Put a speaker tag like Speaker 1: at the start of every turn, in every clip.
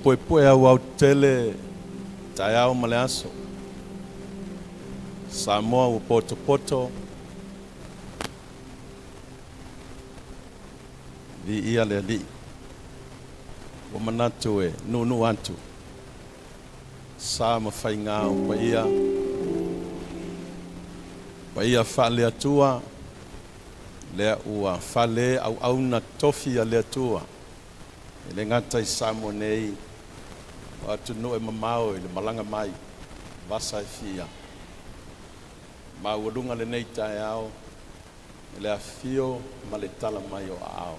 Speaker 1: poe au tele tayao maleaso Samoa o poto vi ia le li o manatu e nu antu sa mawhainga o paia whale atua lea ua whale au na tofi a le atua e le ngata i Samoa nei o atu no e mamao i le malanga mai vasa e fia ma urunga le nei tae au le afio ma le tala mai o ao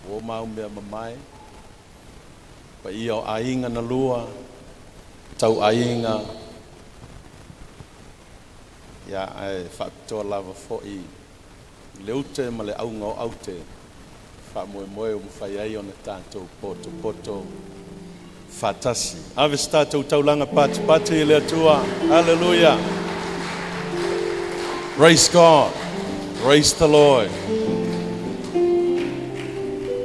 Speaker 1: o mau mea mamai pa ia o ainga na lua tau ainga ia ai whakatoa lava fo'i le ute ma le aunga o aute wha moe o mwhai ai o na tātou poto fatasi ave tātou taulanga pati i le atua hallelujah. Praise God. Praise the Lord.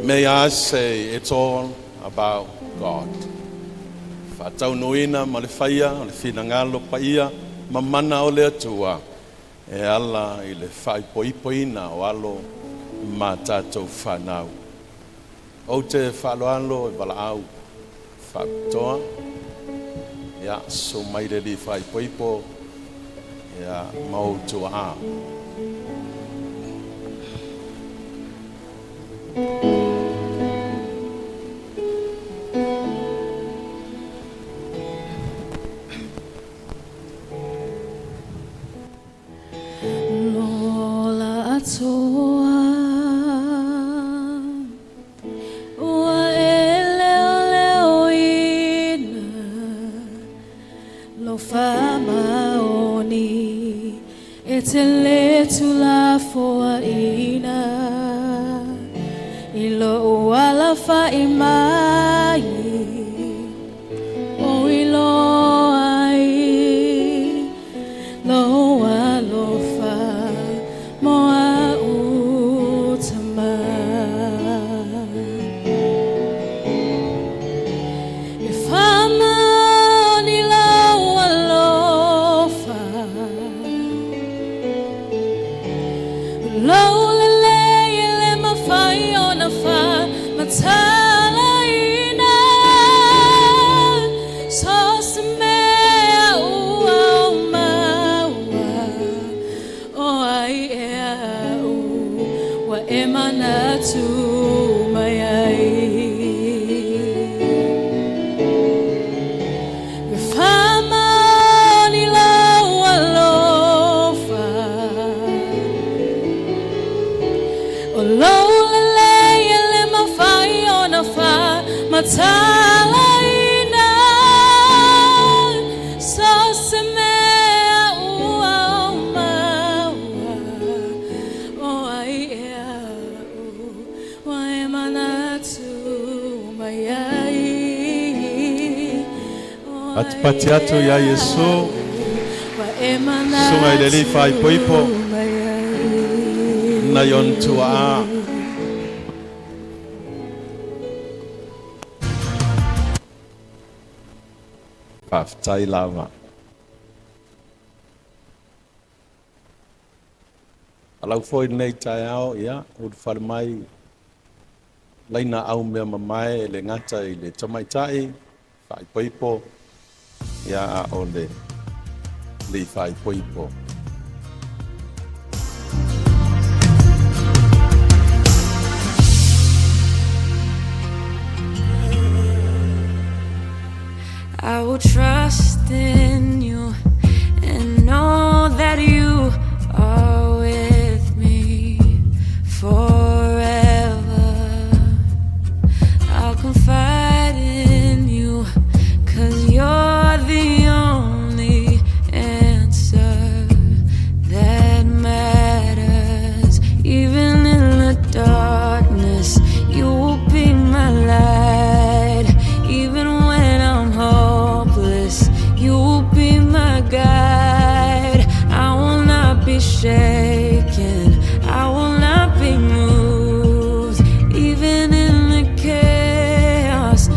Speaker 1: May I say it's all about God. Fatau noina ma le whaia, o le whinangalo paia, ma mana o le atua. E ala i le whai poipoina o alo ma tātou whanau. O te whaloalo e wala au. Whaktoa. Ia, so maire li whai poipo. Ia, mau tua a.
Speaker 2: Lola atoa Ua e leo ina Lo fa maoni E te le tula foa ina I lo wala fa i mai O i lo ai Lo walo fa moa utama E fa mani lo walo fa Lo le le ma fai ona fa ma tala ina so se mea ua maua o ai e au wa e manatu mai ai me fama ni lau alofa o lau le ma fai ona fa ma tala ina so se mea ua maua o ai e au wa e manatu mai ai
Speaker 1: Atipati atu ya Yesu
Speaker 2: wa e manatu
Speaker 1: sunga i le li whai poipo
Speaker 2: mai ai
Speaker 1: na yon tua a. Paftai lava. Alau foi nei tai au ia ud farmai laina au mea mamai le ngata i le tamaitai fai poipo ia a ole li fai poipo.
Speaker 3: I will trust in you and know that you are with me forever. I'll confide in you 'cause you're the only answer that matters. Even in the darkness, you will be my light. Even when I'm hopeless, you will be my guide. I will not be shaken, I will not be moved. Even in the chaos,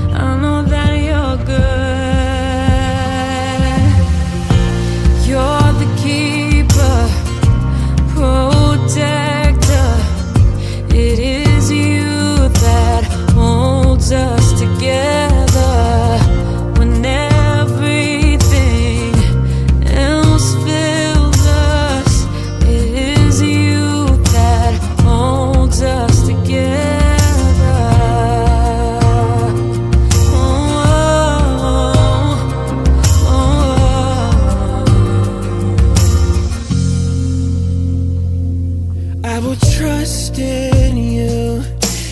Speaker 4: will trust in you,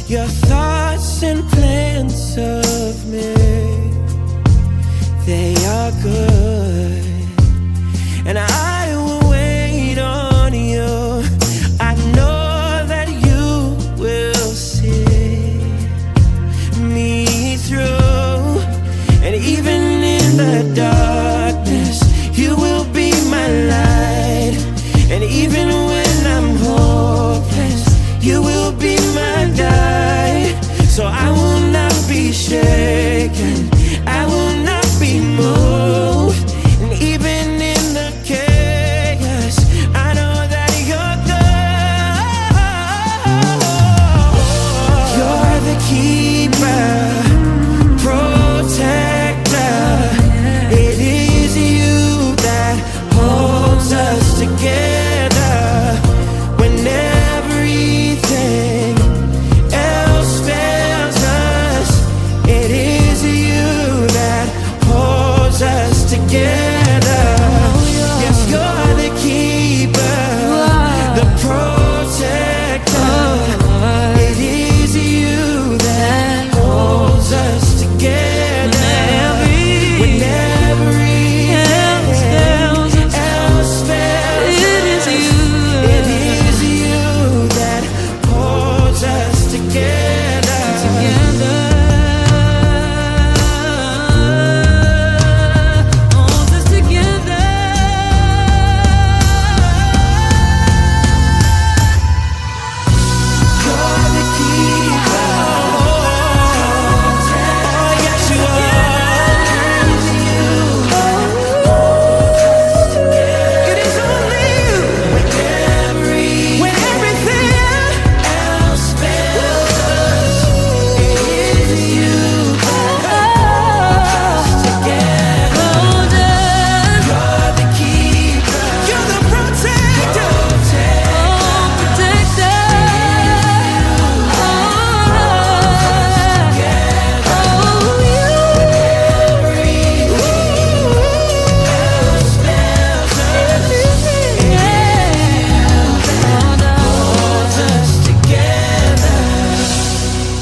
Speaker 4: your thoughts and plans of me, they are good, and I will wait on you. I know that you will see me through, and even in the darkness, you will be my light, and even when I'm hopeless, you will be my guide. So I will not be shaken, I will not be moved, and even in the chaos, I know that you're good. You're the keeper, protector. It is you that holds us together when everything else fails us. It is you that holds us together. Yes, you're the keeper, the protector. It is you that holds us together when everything else fails us. It is you that holds us together.
Speaker 3: Holds us together.
Speaker 4: You're the keeper. Oh, yes, you are. It is only you. When everything else fails us, it is you that holds us together. You're the keeper. You're the protector.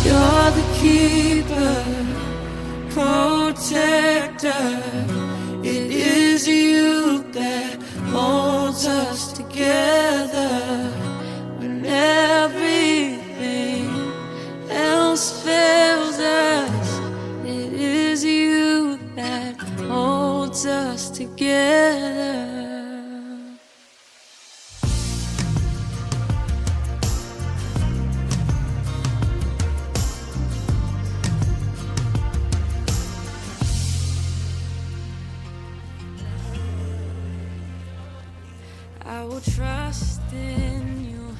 Speaker 4: You're the keeper, protector. It is you that holds us together when everything else fails us. It is you that holds us together. I will trust in you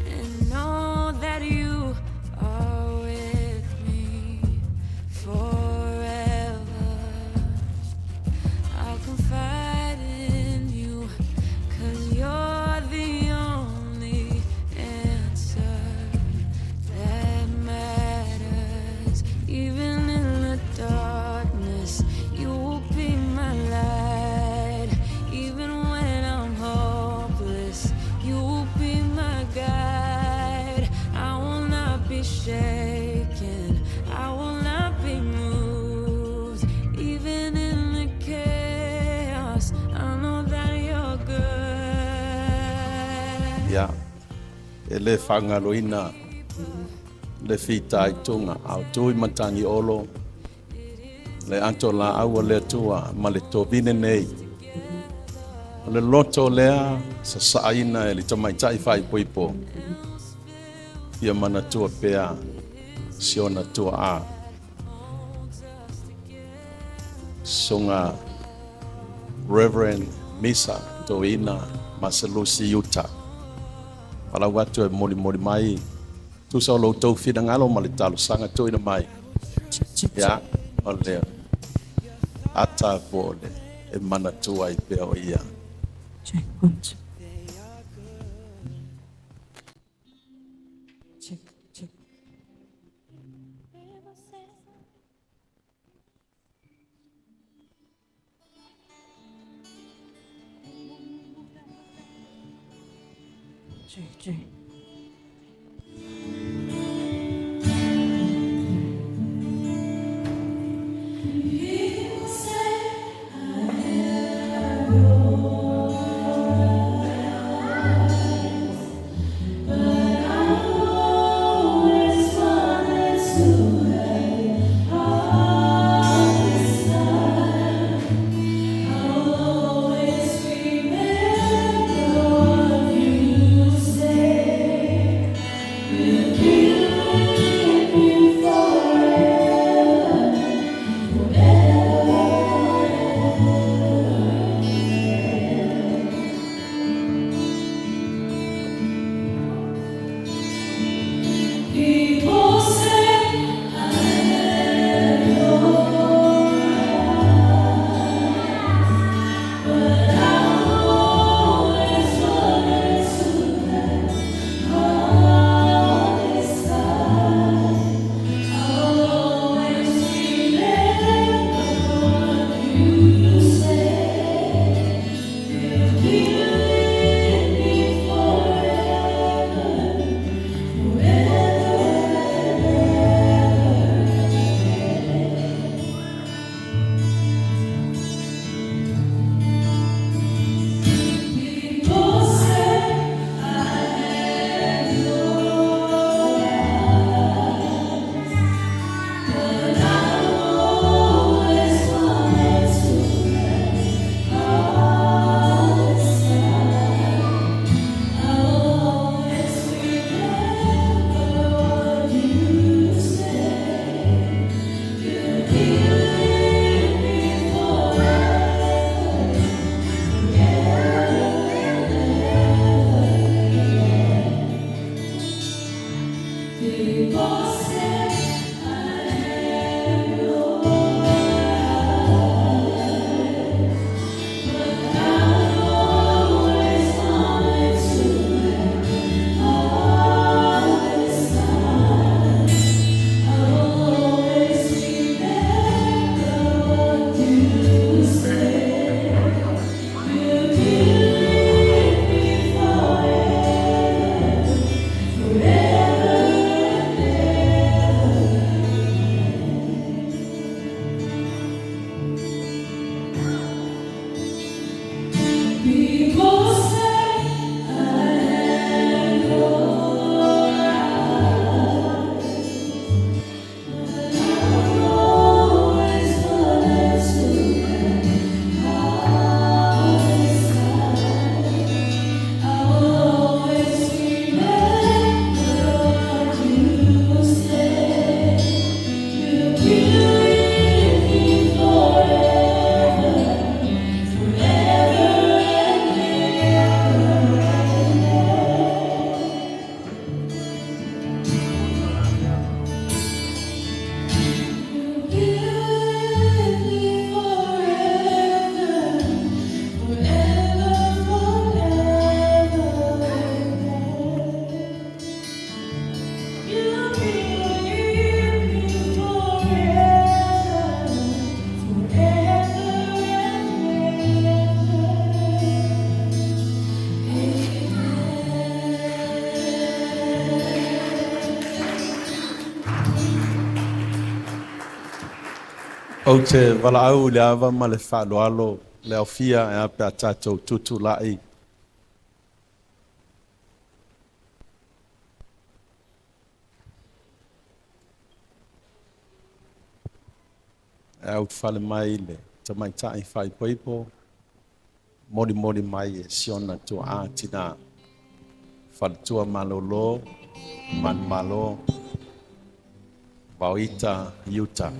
Speaker 4: and know that you are with me forever. I'll confide in you, 'cause you're the only answer that matters. Even in the darkness, you will be my light. Even when I'm hopeless, you will be my guide. I will not be shaken, I will not be moved. Even in the chaos, I know that you're good.
Speaker 1: Ya, e le whangaloina, le whitai tunga, au tui matangi olo, le anto la aua le tua, ma le tōpine nei. Le loto lea, sa saaina e li tamaitai whai poipo. Ia mana tua pea, siona tua a. Songa Reverend Misa Toina Masalusi Utah. Pala watu e mori mai. Tu sa lo tau fina ngalo malitalo sanga toina mai. Ya, ole. Ata pole e mana tua i pea o ia.
Speaker 2: Check, 1, 2. Check, check. Check, check.
Speaker 1: O te walaau le ava ma le whaaloalo le aufia e ape a tātou tutu lai. E au whale mai le tamaitai whai poipo, mori mori mai e siona tua ātina whale tua malolo, man malo, Bauita, Utah.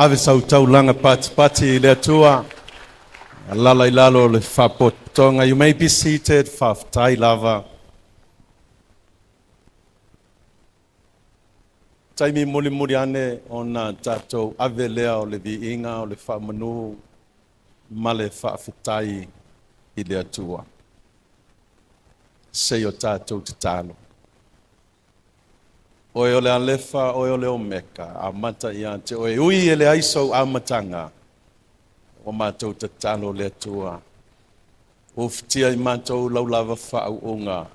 Speaker 1: Ave sautau langa pati le atua. Lala ilalo le whapotonga. You may be seated, whaftai lava. Taimi muli ane ona tatou ave lea o le viinga o le whamanu ma le whawhitai I le atua. Sei o tatou te talo. Oe ole alefa, oe ole o meka, a mata I ante, oe ui ele aiso a matanga, o mātou te talo le tua. Uftia I mātou laulava whau unga,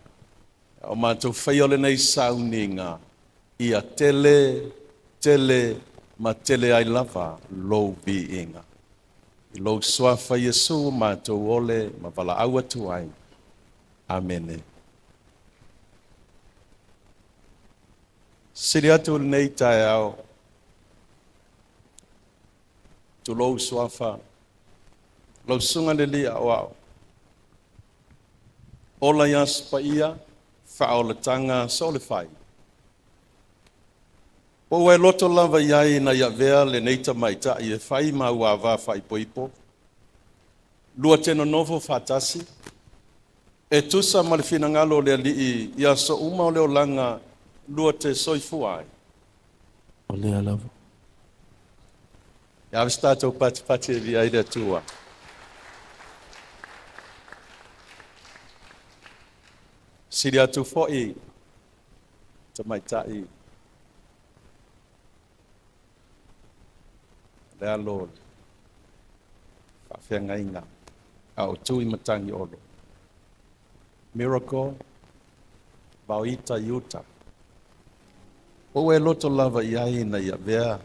Speaker 1: o mātou whaiole nei sauninga, ia tele, ma tele ai lava, lou bi inga. I lou swafa Yesu, mātou ole, ma wala aua tuai. Amene. Siri atu nei tae au, tu lou swafa, lou sunga le li au au. Ola yas pa ia, whao le tanga so le whai. Po wai loto lava iai na ia vea le neita maita I e whai ma ua wa whai poipo. Lua teno novo fatasi. E tusa ma le finangalo le li ia so uma o leo langa lua te soifuai. O lea lavo. Ia stato pati e via ida tua. Siri atu fo'i. Te maitai. Lea Lord. Whawhia ngainga. Au tui matangi olo. Miracle. Bauita Utah. Oe loto lava iai na ia vea.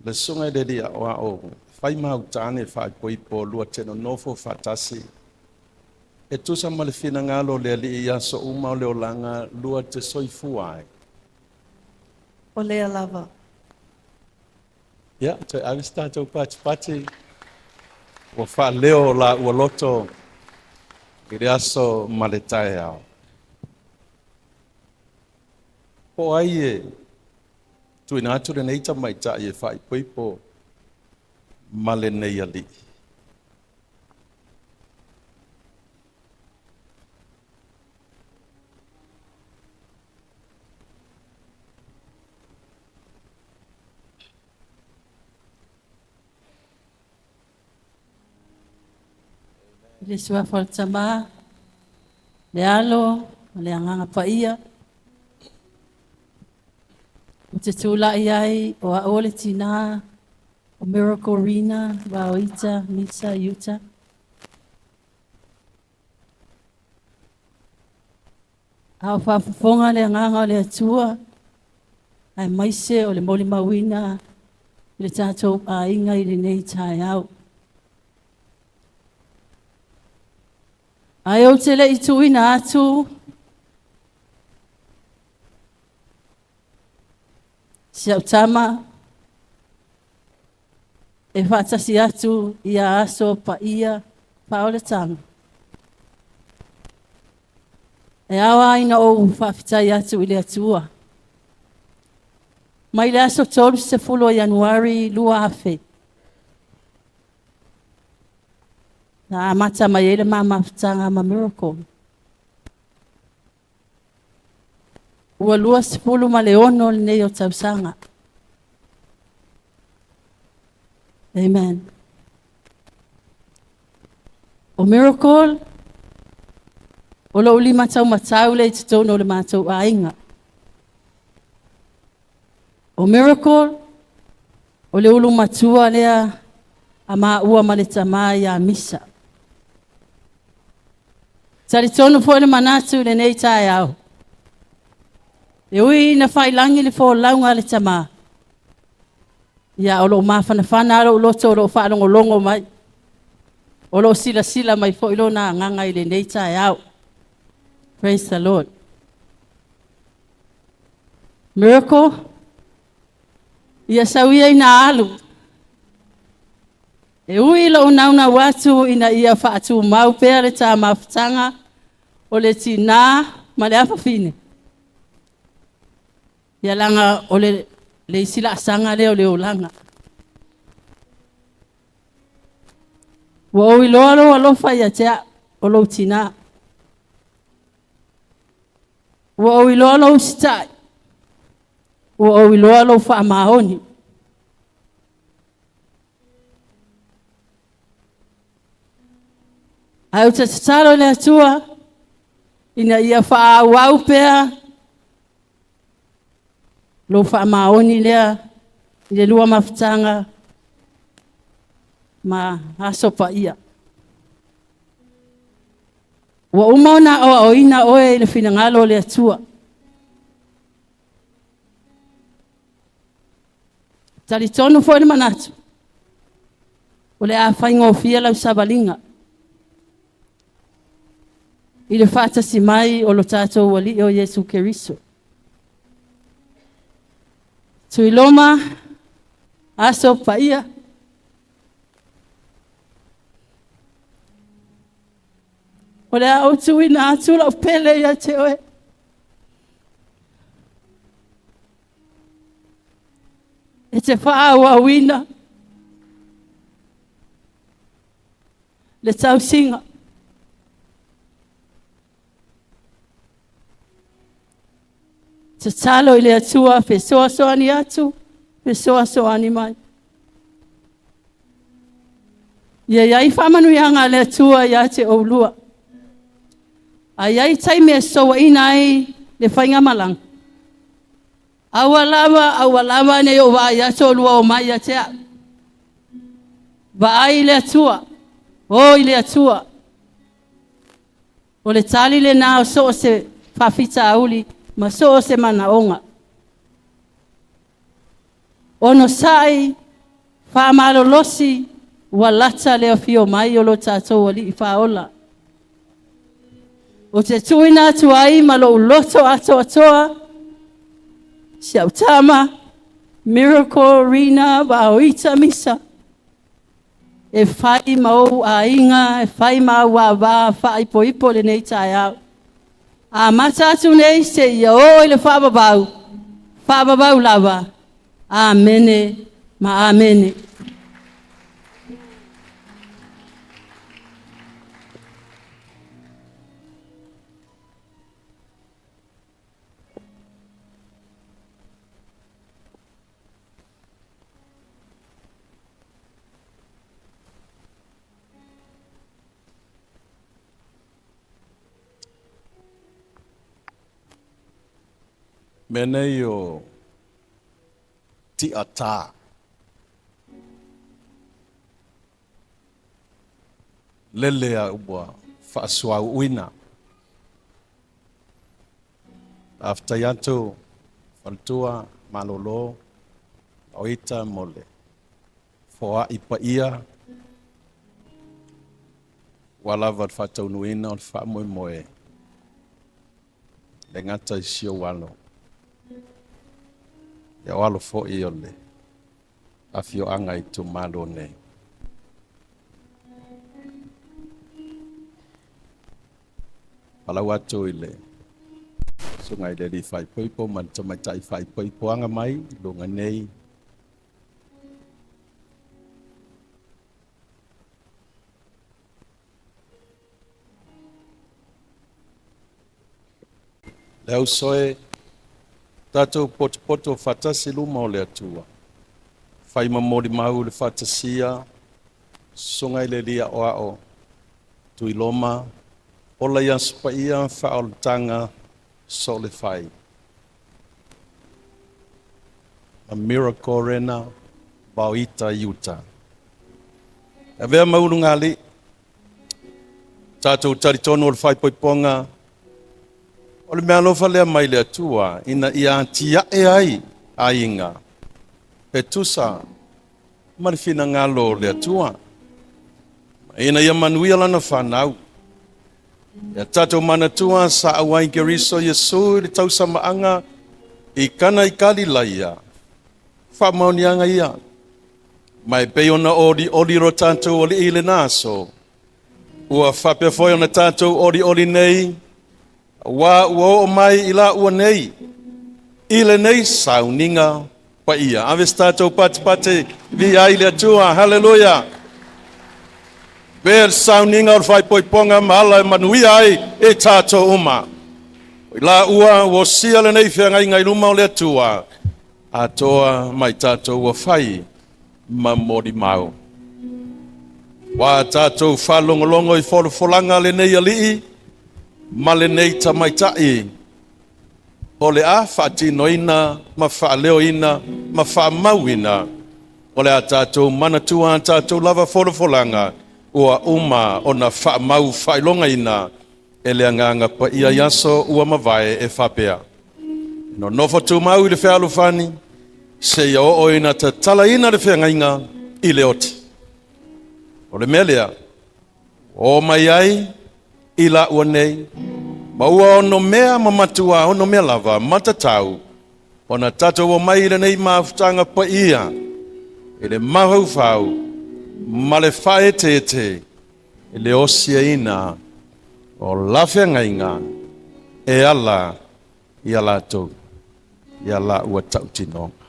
Speaker 1: Le sunga I dedi a oa o. Whai mau tāne whai poipo lua teno nofo fatasi. E tusa ma le finangalo le ali ia so uma o leo langa lua te soifuai.
Speaker 2: O lea lava.
Speaker 1: Ia, te avista tau pati. O wha leo la ua loto. I re aso ma le tae au. Po ai e tuina atu le nei tamaita i e whai poipo ma le nei ali.
Speaker 2: Le sua faltama, le alo, le anganga paia. O te tula iai o a ole tina, o Miraclerena, Waoita, Misa, Utah. Ao whafafonga le anganga le atua, ai maise o le moli mawina, le tātou a inga i le nei tai au. Ai o te le i tuina atu, si au tama, e whaatasi atu i a aso pa ia paole tanga. E awa aina o whaafitai atu i le atua. Mai le aso tolu se fulo Januari lua afe. Na amata mai ele mama fitanga ma miracle. Ua lua se fulo ma le ono le nei o tausanga. Amen. O miracle, o lo lima tau matau le te tono le mātou ainga. O miracle, o le ulu matua lea a maa ua ma le tamai a misa. Tari tono fo le manatu le nei tai au. E ui na whailangi le fo launga le tamaa. Ia o lo mawhanawhana alo loto o lo whaanongo longo mai. O lo sila sila mai fo ilo na nganga i le nei tai au. Praise the Lord. Miracle. Ia sauia ina alu. E ui lo unauna watu ina ia whaatu mau pēr le tā mawhtanga o le tina ma le awhawhine. Ia langa o le sila asanga leo leo langa. Wa ui loa loa lofa ia tea o lo tina. Wa ui loa loa sitai. Wa ui loa loa wha mahoni. Au te tataro le atua, ina ia wha wau pēr, lo wha maoni lea, i le lua mawhtanga, ma asopa ia. Wa umauna o ina oe le finangalo le atua. Tari tonu fo le manatu, o le a whaingo fia lau sabalinga. I le whaatasi mai o lo tātou wali o Yesu Keriso. Tuiloma, aso paia. O le au tuina atu lau pele ia te oe. E te wha wawina. Le tau singa. Te talo i le atua, pe soa soani atu, pe soa soani mai. Ia iai whamanu ianga le atua ia te oulua. A iai tai mea soa inai le whainga malang. Awa lava ne o wa ia so lua o mai a tea. Va ai le atua, o i le atua. O le tali le nao so se whawhita auli, ma so se manaonga. Ono sai, whamalo losi, wa lata leo fio mai o lo tātou ali i whaola. O te tuina atu ai ma lo loto ato atoa, si au tama, Miraclerena, Waoita misa. E whai mau a inga, e whai mau a wā, whai po ipo le nei tai au. A mata atu nei se ia o i le whababau lava, Amene, ma amene.
Speaker 1: Mene yo ti ata. Lelea ubwa faswa wina. After yato faltua malolo oita mole. Foa ipa ia wala vat fata unuina on fa moe moe. Lengata isio walo. Ya walo fo iole. Afio anga itu malone. Pala watu ile. Sungai dari fai poipo macam-macam fai poipo anga mai lunga nei. Leo soe tato poto fatasi luma ole atua. Fai mamori mau le fatasia. Sungai le lia oao. Tuiloma. Ola yang supaya faul tanga solify. A Miraclerena bauita yuta. Avea maulu ngali. Tato taritono ol fai poiponga. Ole mea lofa lea mai lea tua. Ina ia tia e ai ainga. Petusa. Marifina ngalo lea tua. Ina ia manuia lana whanau. Ya tato mana tua sa awai geriso Yesu di tau sama anga ikana ikali laia. Fa maunianga ia. Mai peona odi ro tato oli ile naso. Ua fape foi ona tato odi nei. Wa o mai ila ua nei. Ile nei sauninga pa ia. Aves tato pate vi aile tua. Hallelujah. Ver sauninga or fai poiponga mahala manuia ai e tato uma. La ua wo sia le nei fenga inga iluma o le tua. Atoa mai tato wa fai mamori mau. Wa tato falongolongo i folanga le nei alii. Ma le nei tamaitai. O le a fatino ina, ma fa leo ina, ma fa mauina. O le a tato manatua tato lava folanga. Ua uma ona fa mau failonga ina ele anganga pa ia yaso ua mavae e fapea. No nofo tu mau i le whea alufani se ia o ina ta tala ina le whea ngainga i le oti. O le melea o mai ai i la ua nei ma ua ono mea mamatua ono mea lava matatau ona tato o mai le nei maafutanga pa ia i le mahau fau ma le fae te le osia ina o lafea ngainga e ala i ala tau i ala ua tautinonga.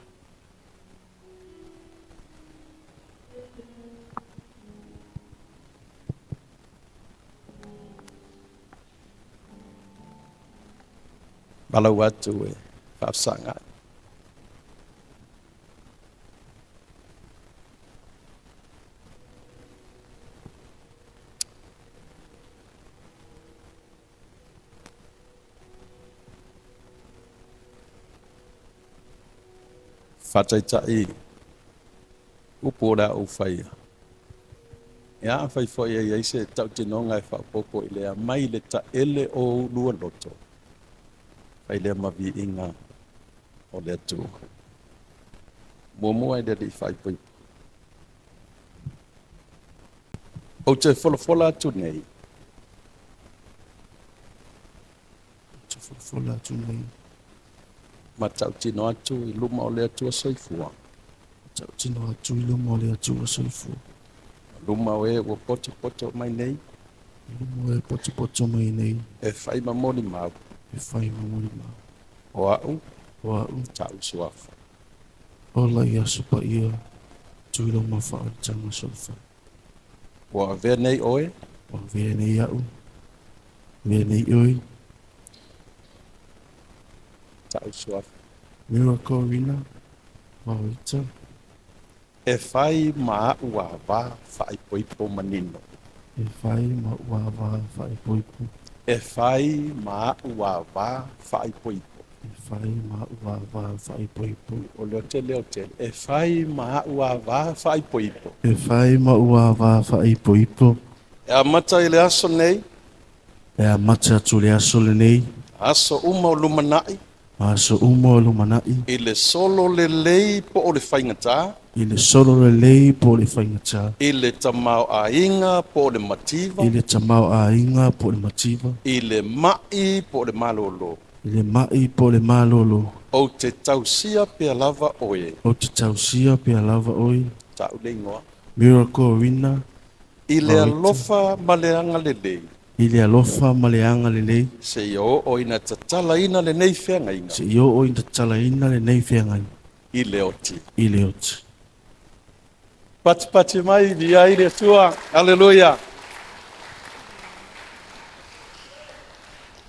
Speaker 1: Balau atu e whapsanga. Fataitai upora ufai. Ya fai foi ai se tautinonga e whapoko i lea mai le ta ele o lua loto. Fai lea mavi inga o lea tu. Momoa i deli fai pui. O te wholafola atu nei.
Speaker 5: Te whalafola atu nei.
Speaker 1: Ma tautino atu i luma o lea tua soifua.
Speaker 5: Tautino atu i luma o le atua soifua.
Speaker 1: Luma o e ua poto mai nei.
Speaker 5: Luma e poto mai nei.
Speaker 1: E fai mamoni mau.
Speaker 5: E whai mamuri mau.
Speaker 1: O au
Speaker 5: O au
Speaker 1: tau suafa.
Speaker 5: Ola ia supa ia. Tuiloma whaalatanga solfa.
Speaker 1: Ua vea nei oe,
Speaker 5: O vea nei au. Vea nei oi.
Speaker 1: tau suafa.
Speaker 5: Miraclerena. Wawita.
Speaker 1: E whai maa ua wā whai poipo manino.
Speaker 5: E whai ma ua wā whai poipo.
Speaker 1: E whai maa ua wā whai poipo.
Speaker 5: E whai ma ua wā whai poipo.
Speaker 1: O leo te. E whai maa ua wā whai poipo.
Speaker 5: E whai ma ua wā whai poipo.
Speaker 1: E a mata i le aso nei,
Speaker 5: E a mata atu le aso le nei.
Speaker 1: aso uma o lumanai,
Speaker 5: Ma so umo o lumanai.
Speaker 1: i le solo le lei po o le whaingatā,
Speaker 5: I le solo le lei po le whaingatā.
Speaker 1: i le tamau a inga po o le mativa,
Speaker 5: I le tamau a inga po le mativa.
Speaker 1: i le mai po o le malolo.
Speaker 5: I le mai po le malolo.
Speaker 1: O te tausia pia lava oe,
Speaker 5: O te tausia pe lava oi.
Speaker 1: tau le ingoa.
Speaker 5: Miraclerena.
Speaker 1: I le
Speaker 5: Oita.
Speaker 1: alofa ma le anga le lei,
Speaker 5: I le alofa ma le anga le nei.
Speaker 1: se i o ina tatala ina le nei whenga inga,
Speaker 5: Se i o inda talaina le nei whiangai.
Speaker 1: i le oti.
Speaker 5: I le oti.
Speaker 1: Pati mai via i le tua, hallelujah.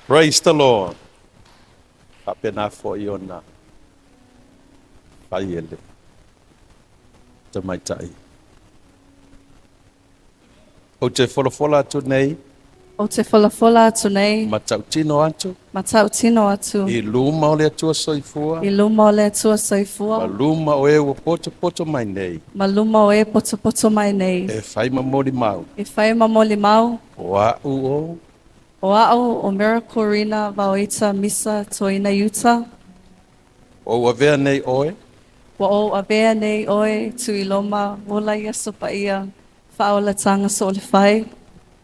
Speaker 1: Praise the Lord. Kapena fo i ona. Pai ele. Tamaitai. O te wholafola atu nei,
Speaker 6: O te whalafola atu nei,
Speaker 1: matautino atu,
Speaker 6: ma tau tino atu,
Speaker 1: i luma o le atua soifua,
Speaker 6: i luma o le atua
Speaker 1: ma
Speaker 6: soifua,
Speaker 1: luma o e ua poto mai nei,
Speaker 6: ma luma o e poto poto mai nei.
Speaker 1: e whai mamori mau,
Speaker 6: E whai mamoli mau,
Speaker 1: o au o,
Speaker 6: o au o Miraclerena Vauita Misa Toina Utah,
Speaker 1: o ua vea nei oe,
Speaker 6: wa o avea nei oe Tuiloma wola ia sopa ia, whaolatanga so le whai,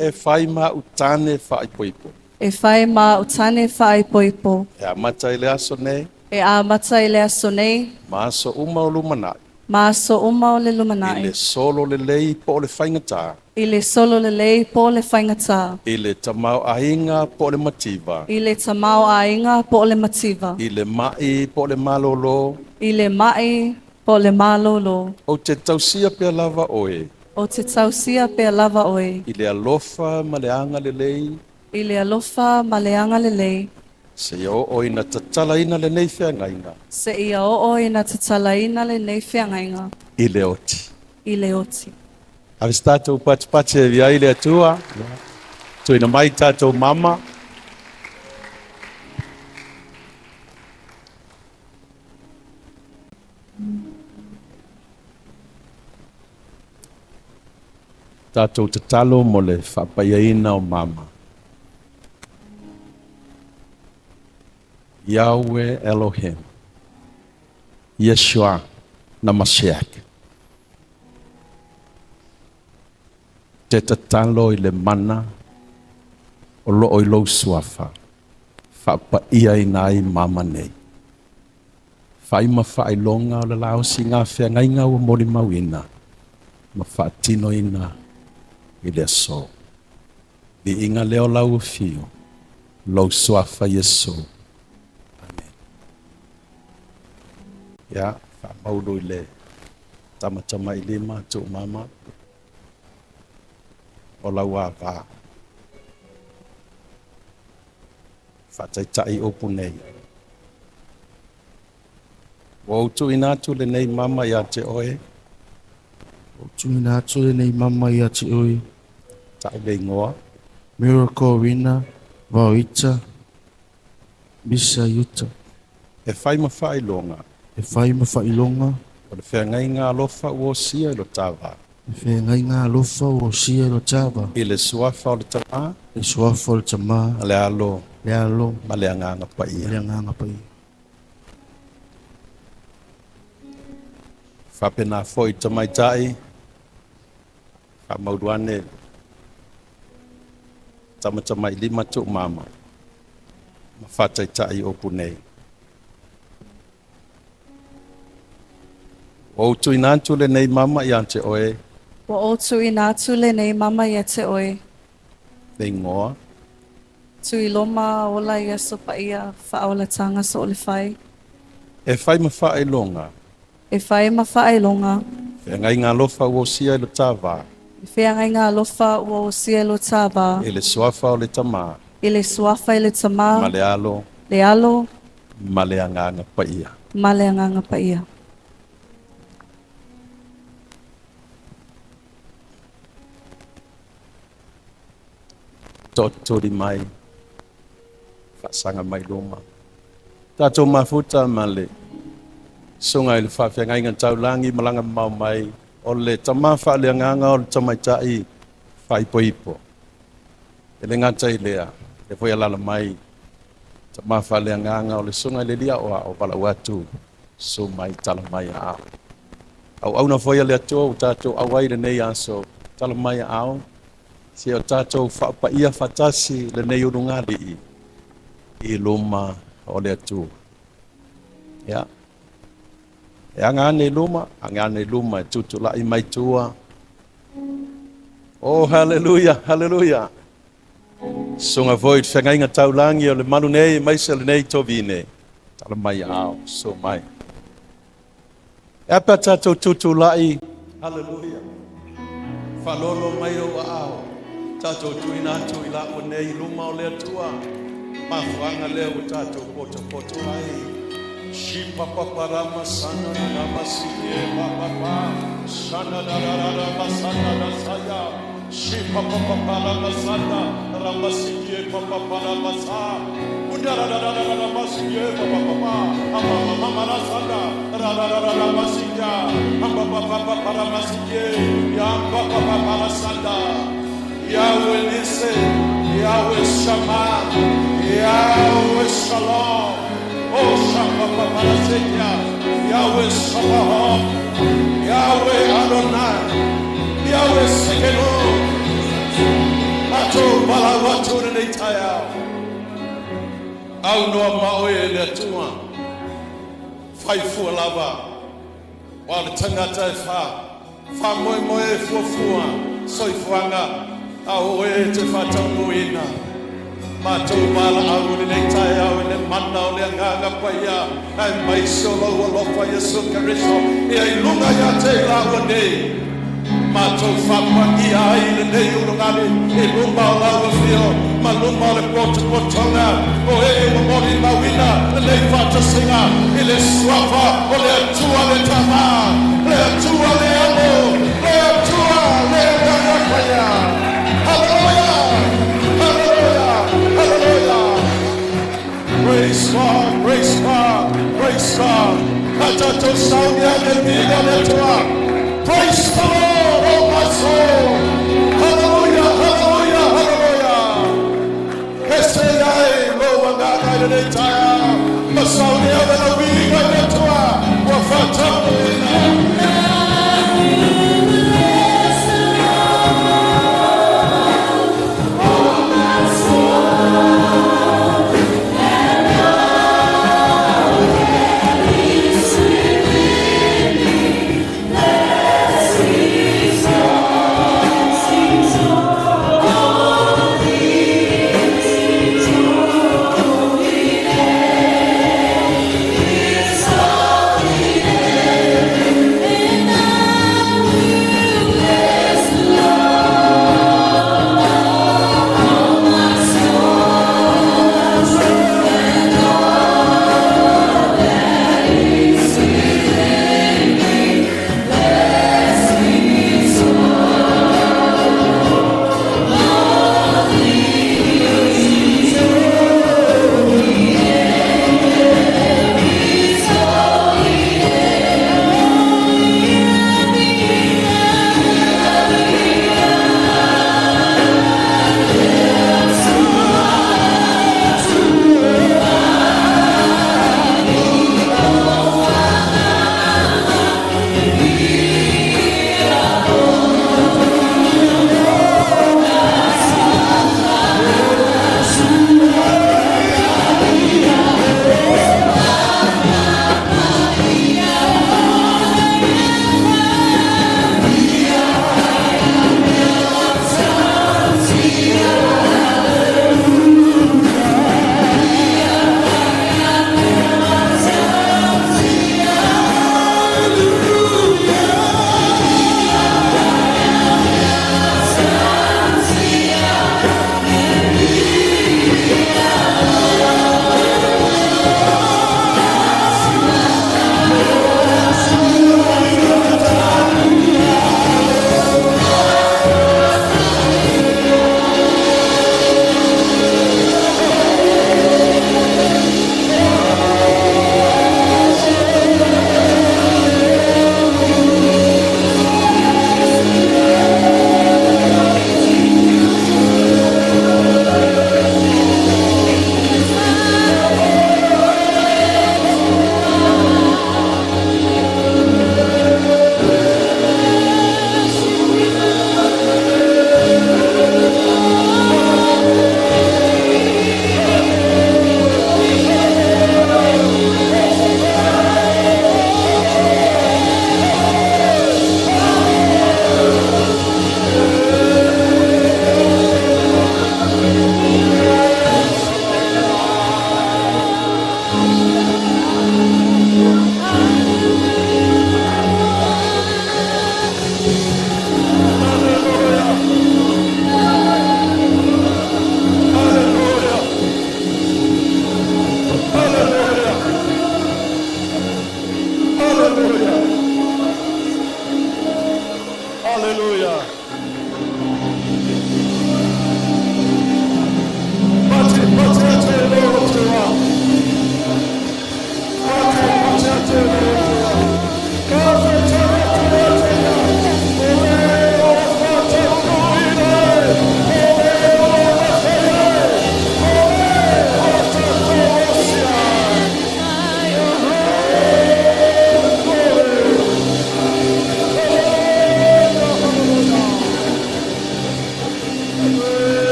Speaker 1: e whai ma utane whai poipo,
Speaker 6: e whai ma utane whai poipo,
Speaker 1: e a mata i le aso nei,
Speaker 6: e a mata i le aso nei,
Speaker 1: ma aso uma o lumanai,
Speaker 6: ma so uma o le
Speaker 1: i
Speaker 6: lumanai,
Speaker 1: le solo le lei po o le whaingatā,
Speaker 6: i le solo le lei po le whaingatā,
Speaker 1: i le tamau ainga po o le mativa,
Speaker 6: i le tamau a inga po le mativa,
Speaker 1: i le mai po o le malolo,
Speaker 6: i le mai po le malolo,
Speaker 1: o te tausia pia lava oe,
Speaker 6: o te tausia pe lava oe,
Speaker 1: i le alofa ma le anga le lei,
Speaker 6: i le alofa ma le anga le lei,
Speaker 1: se o ina tatala ina le nei whengainga,
Speaker 6: se ia o i na tatalaina le nei whiangainga,
Speaker 1: i le oti.
Speaker 6: i le oti.
Speaker 1: Awe tātou pati e via i le atua, tuina mai tātou mama, tātou te talo mo le whapaiaina o mama. Yahweh Elohim, Yeshua Namashiach. Te tatalo i le mana o loo i lou suafa, whapaiaina i mama nei. Whaima whailonga o le lao si ngā whiangainga o mori mauina, ma whaatino ina i le so. Di inga leo lau fio, lau suafa Yesu. Amen. Ya, whamaulo i le tamatama i lima tu mama. O lau a wā. Whataitai opu nei. O tu inatu le nei mama ia te oe,
Speaker 5: O tuina atu le nei mama ia te oi.
Speaker 1: tau le ingoa.
Speaker 5: Miraclerena. Vauita. Misa Utah.
Speaker 1: E whai ma whai longa,
Speaker 5: E whai ma whailonga.
Speaker 1: o le whengai ngā alofa ua sia i lo tawa.
Speaker 5: E whengai ngā alofa o sia lo tawa.
Speaker 1: I le suafa o le tama,
Speaker 5: E suafa le tamā.
Speaker 1: a le alo,
Speaker 5: Le alo.
Speaker 1: ma le anganga pa ia.
Speaker 5: Le nganga pai.
Speaker 1: Whapena foi tamaitai, whamauruane, tamatamai lima tu mama, ma whataitai opu nei. O tu inantu le nei mama i ante oe,
Speaker 6: Wa o tu inatu le nei mama ia te oe,
Speaker 1: le ingoa,
Speaker 6: Tuiloma ola ia sopa ia whaolatanga so le whai,
Speaker 1: e whai ma whai longa,
Speaker 6: E whae mawhaelonga.
Speaker 1: Whengai ngā lofa o sia i le tāwā.
Speaker 6: E whiangai ngā lofa ua o sia lo tāwā.
Speaker 1: E le suafa o le tamā.
Speaker 6: I le suafa i le tamā.
Speaker 1: Ma le alo.
Speaker 6: Le alo.
Speaker 1: Ma le anganga paia.
Speaker 6: Ma le anganga paia.
Speaker 1: Totori mai. Whasanga mai loma. Tātou mafuta ma le. Sunga i le whawhiangai ngā taulangi malanga mau mai. O le tamā whaale anganga o le tamaitai. Whaipoipo. E le ngata i lea. E foi alala mai. Tamā whaale anganga o le sunga i le lia oa o wala watu. So mai tala mai a au. Au na foi le atua o tātou awai le nei aso. Tala mai a au. Se o tātou whapa ia whatasi le nei urungari i loma o le atua. Ya. E angane luma e tutula i mai tua. Oh, hallelujah, hallelujah. Sunga void whengai ngā taulangi o le manu nei, mai se le nei tovine. Tala mai au, so mai. E apa tātou tutula i, hallelujah. Whalolo mai o au. Tātou tuina atu i la o nei luma o le atua. Mawhanga leo o tātou poto ai. Shi papa parama sana nama siye papa sana rama sana nasaya. Shi papa parama sana rama siye papa parama sa. Undara rama siye papa ama mama sana rama siya. Ama papa parama siye ya papa parama sana. Yahweh Nisi, Yahweh Shammah, Yahweh Shalom. Oh, Shapapa Parasenya, Yahweh Sabaoth, Yahweh Adonai, Yahweh Sekeno, Ato Balawatu Nenitaya, Au Noa Maoe Letua, Faifu Lava, while the Tangata Fa Moe Fufua, Soifuanga, Aoe Te Fatamuina. Mato mala au ni nei au ni mana o le nganga paia ai mai solo o lofa Yesu Kristo e ai lunga ya te la o nei mato fapa i ai le nei o ngale e lumba la o fio ma lumba le potonga o e mo mori mawina le nei fata singa e le suafa o le tua le tama le tua le amo le tua le nganga paia hallelujah. Praise God, praise God, praise God. Katato saudia de vida de tua. Praise the Lord, oh my soul. Hallelujah, hallelujah, hallelujah. Ese ai lo wanga de taya. Masaudia de vida de tua. Wafatamo
Speaker 3: Let's see.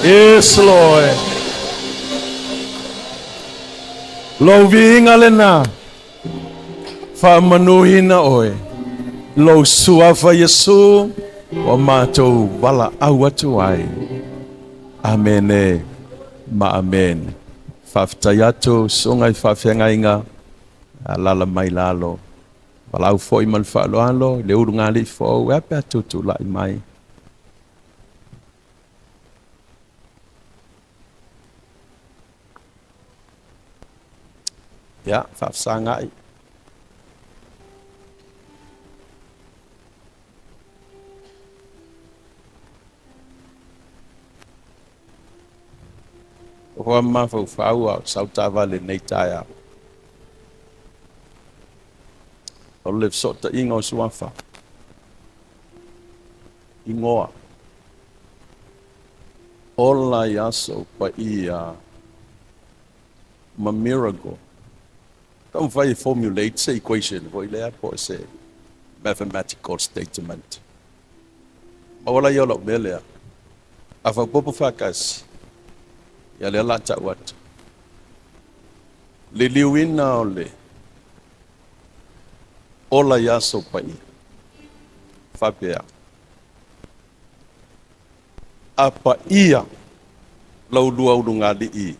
Speaker 1: Yes, Lord. Lo vinga lena. Fa manuhina oe. Lo suafa Yesu. O matou wala au atu ai. Amen. Ma amen. Faftayato sungai fafengainga. Lala mai lalo. Walau foi mal falo alo. Le urungali fo. Wepe atutu lai mai. Ya, fafsangai. Hoa mafau fau au sautava le nei taia. O le sota ingo suafa. Ingoa. Ola yaso pa ia ma miracle. Don't vai formulate the equation. Voi lea po se mathematical statement. Ma wala yolo melea. Afa popo fakas. Ya le la ta wat. Le liwina ole. Ola yaso pa ia. Fapea. Apa ia lau lua ulunga di i.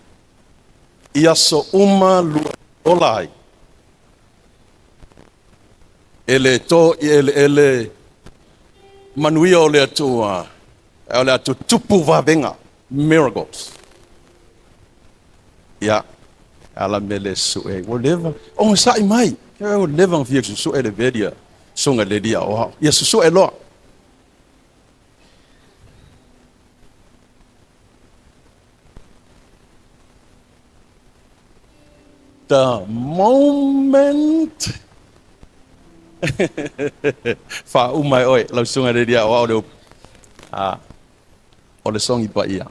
Speaker 1: Ia so uma lua olai. Ele to ele manuia ole atua. Ole atu tupu vavenga. Miracles. Ya. Ala mele sue. Whatever. Oh sai mai. Eu levo um fixo sue ele veria. Songa le dia. Oh, ia su elo. The moment fa umai oi lau sunga de dia o de o le songi pa ia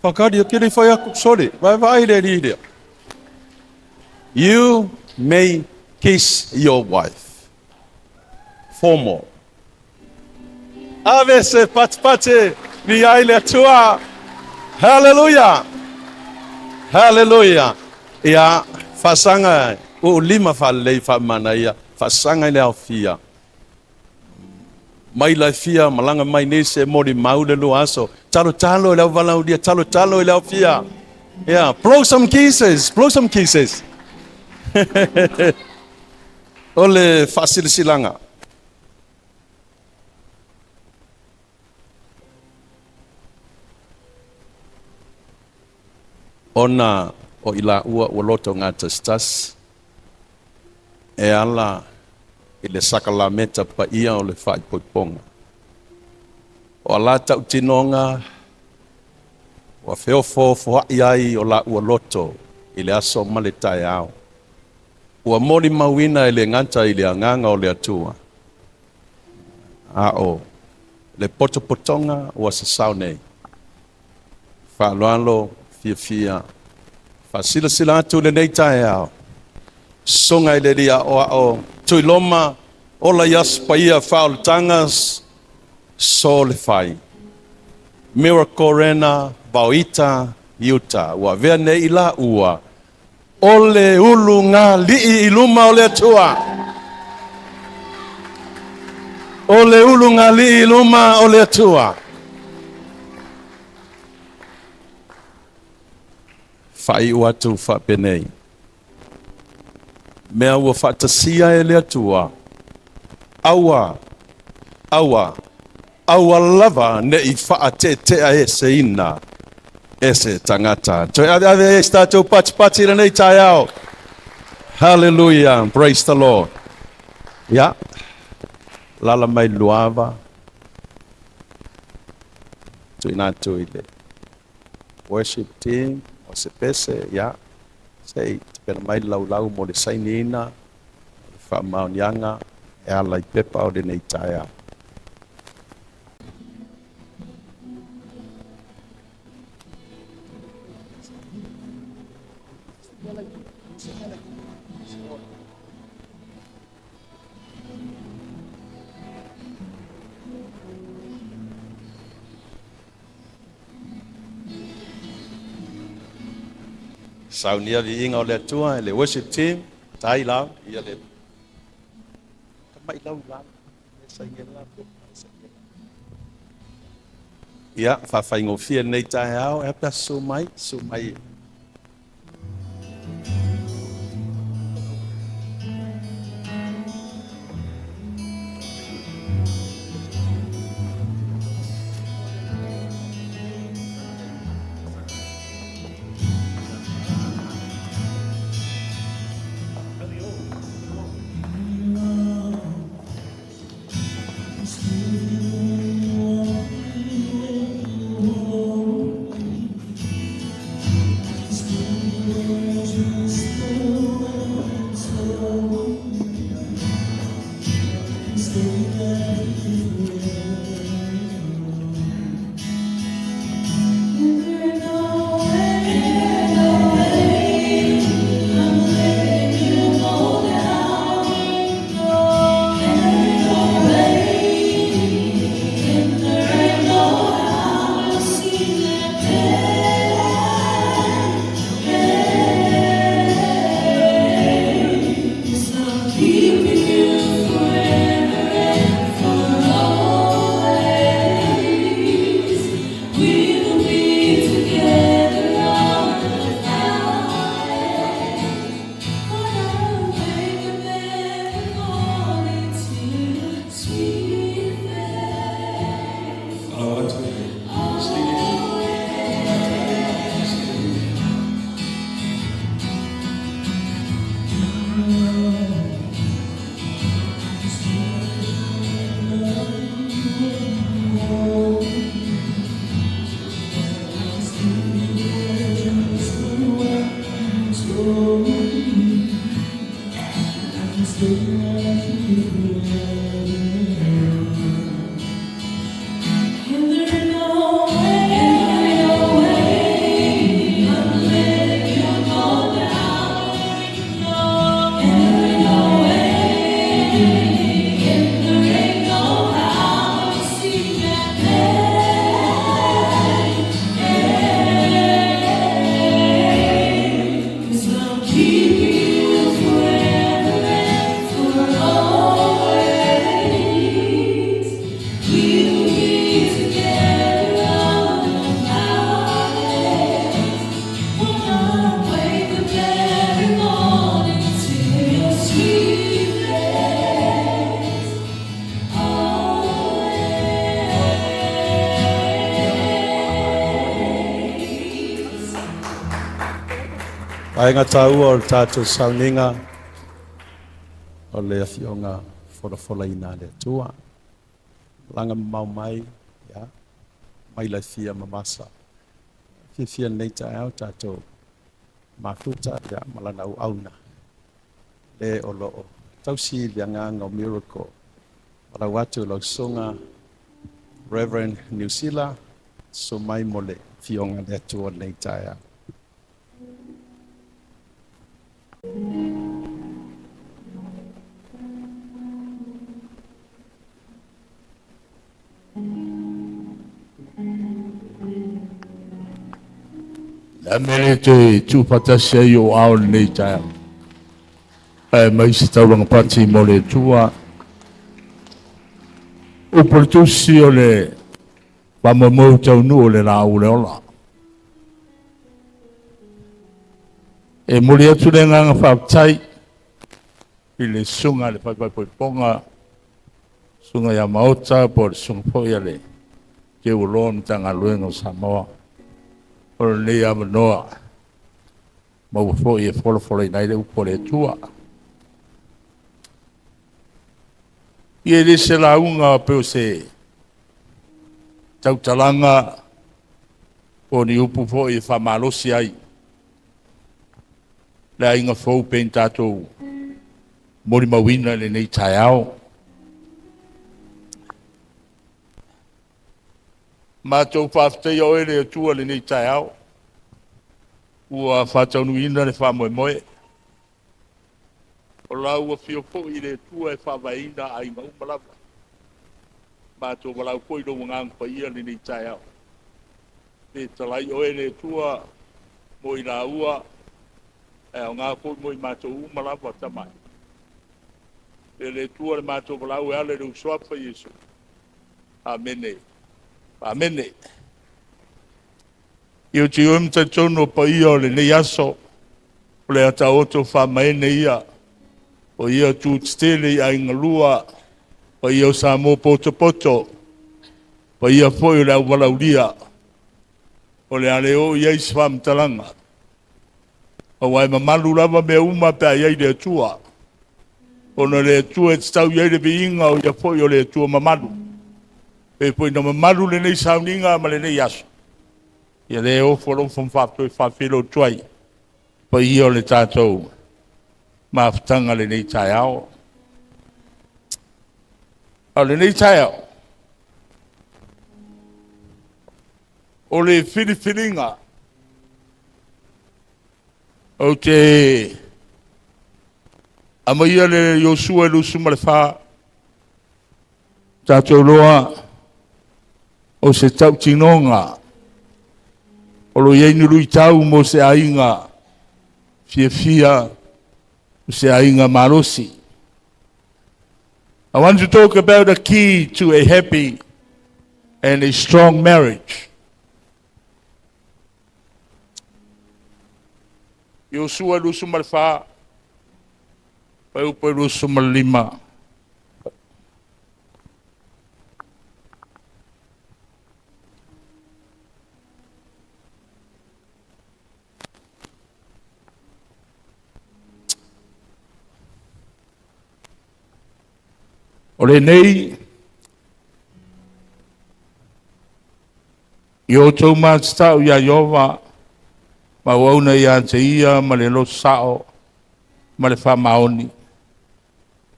Speaker 1: fa kadi kiri fa ya sorry vai de dia you may kiss your wife formal ave se patpate ni ai le tua hallelujah. Hallelujah. Ya fasanga o lima falei fa manaia fasanga le afia. Mai la fia malanga mai nese mori maude lo aso. Talo le valau dia talo le afia. Yeah, blow some kisses. Ole fasil silanga. Ona o ila ua o loto ngata stas e ala ile sakalameta pa ia o le fai poiponga. O ala tau tinonga o feofo iai o la ua loto ile aso maletai au. Ua mori mawina ile nganta ile anganga o le atua. O le potopotonga ua sasaunei. Whaloalo fia fasila tu le nei tae au songa ile dia o tuiloma ola yas paia faul tangas sol fai Miraclerena bauita yuta wa vene ila ua ole ulunga li iluma ole tua ole ulunga li iluma ole tua fai watu fa penei. Mea ua fatasia ele atua. Awa lava ne I faa te a ese ina. Ese tangata. Toi ave stato pati nei taiao. Hallelujah. Praise the Lord. Ya. Lala mai luava. Tuinatu ile. Worship team. Se pese ya sei pena mai lau mo le sainina fa maunianga e ala I pepa o de nei taia. saunia vi inga o le atua, le worship team, tai lau, ia le mai lau lau, ia, whawhaingofia nei tai au, e pia so mai, Ai ngā tāua o tātou sauninga o le awhionga whora ina le tua. Langa mau mai, ya, mai lai fia mamasa. Fia nei ta au tātou mafuta ya malana au auna. Le o loo. Tausi lianga ngau miracle. Wala watu lau songa Reverend New Zealand so mai mole fionga le tua nei ta au.
Speaker 7: La mele te tupata se yo ao nei tai. Mai se tauranga pati mo le tua. O portusi o le pamamo tau nu o le la o le ola. E mori atu le nganga whaptai i le sunga le pai ponga sunga ya maota po le sunga po ia le ke ulon tanga luenga o Samoa o le ia manoa mau fo i e folo i nai le upo le tua i e le se la unga peo se tautalanga o ni upu fo i whamalosi ai le inga fo pen tatou mori mawina le nei tai ao. Mātou whaaftei o ere tua le nei tai ao. Ua whātaunu ina le whamoe moe. O lau a whiopo i le tua e whawaina a inga umalapa. Mātou walau koi ro ngang pa ia le nei tai ao. Le talai o ere tua mo i la ua o ngā koi mo I mātou umalawa tamai. Le tua le mātou walau e ale reu swapa Yesu. Amene. Amene. Io ti umta tono pa ia le ne aso. O le ata oto wha maene ia. O ia tu stele ia ingalua. Pa ia o Samoa poto poto. Pa ia foi o le au walauria. O le ale o ia iswam talanga. O wai mamalu lava me uma pe ia le tua. O na le tua e tau ia le biinga o ia foi o le tua mamalu. Pe poi na mamalu le nei sauninga ma le nei aso. Ia le o foro fon fato e fafilo tuai. Pa ia o le tātou. Maftanga le nei tai ao. O le nei tai ao. O le filifilinga. O te amaia le Yosua e lusuma le wha. Tātou loa o se tau tinonga. O lo iei lui tau mo se ainga fia o se ainga marosi. I want to talk about the key to a happy and a strong marriage. Yosua lusuma le wha. Pai upai lusuma le lima. O le nei, I o tau mātitau ia Iova, ma wauna ia te ia, ma le lo sao, ma le whamaoni.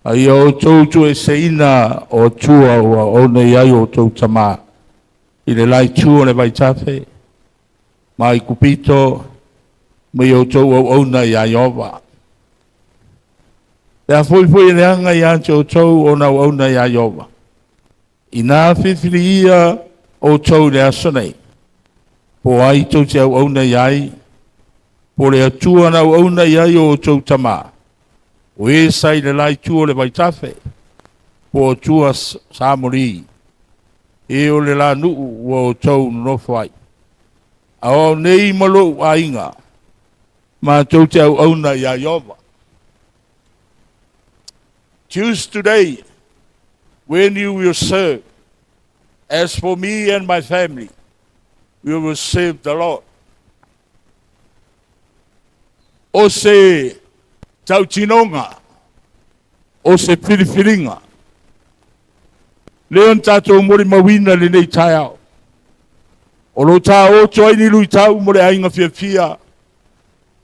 Speaker 7: A ia o tau tu e seina o tua ua ona ia o tau tama. I le lai tua le vai tafe, ma I kupito, ma I o tau o ona ia Iova. Ea foi le anga ia te o tau o na ona ia Iova. I nā whiwhiri ia o tau le asonei. Po ai tau te au ona iai. Po le atua na ona iai o tau tama. O e sai le lai tua le vai tafe. Po tua samori. E o le la nuu o tau nofai. A o nei malo a inga. Ma tau te au ona ia Iova. Choose today when you will serve. As for me and my family, we will serve the Lord. O se tautinonga, o se pirifiringa. Leon tātou mori mawina le nei tai au. O lo tā o toi ni lui tau mo le ainga fia,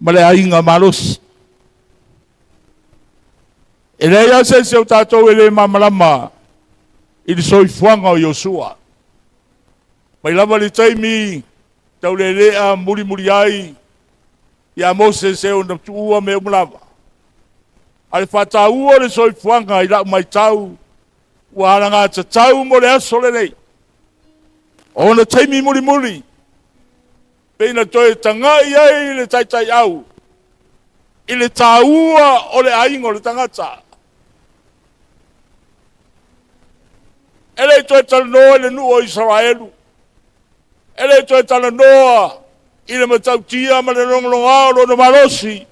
Speaker 7: ma le ainga malos. E rei a se o tātou e le mamalama I le soifuanga o Yosua. Mai lava le taimi tau le lea muri ai ia Moses e o na tuua me umlava. A le whataua le soifuanga I lau mai tau ua haranga ta tau mo le aso le nei. O na taimi muri. Peina toe tangai ai le tai au. I le taua o le aingo le tangata. Ele toi tala noa le nuu o Israelu. Ele toi tala noa I le matautia ma le ronglonga o na marosi.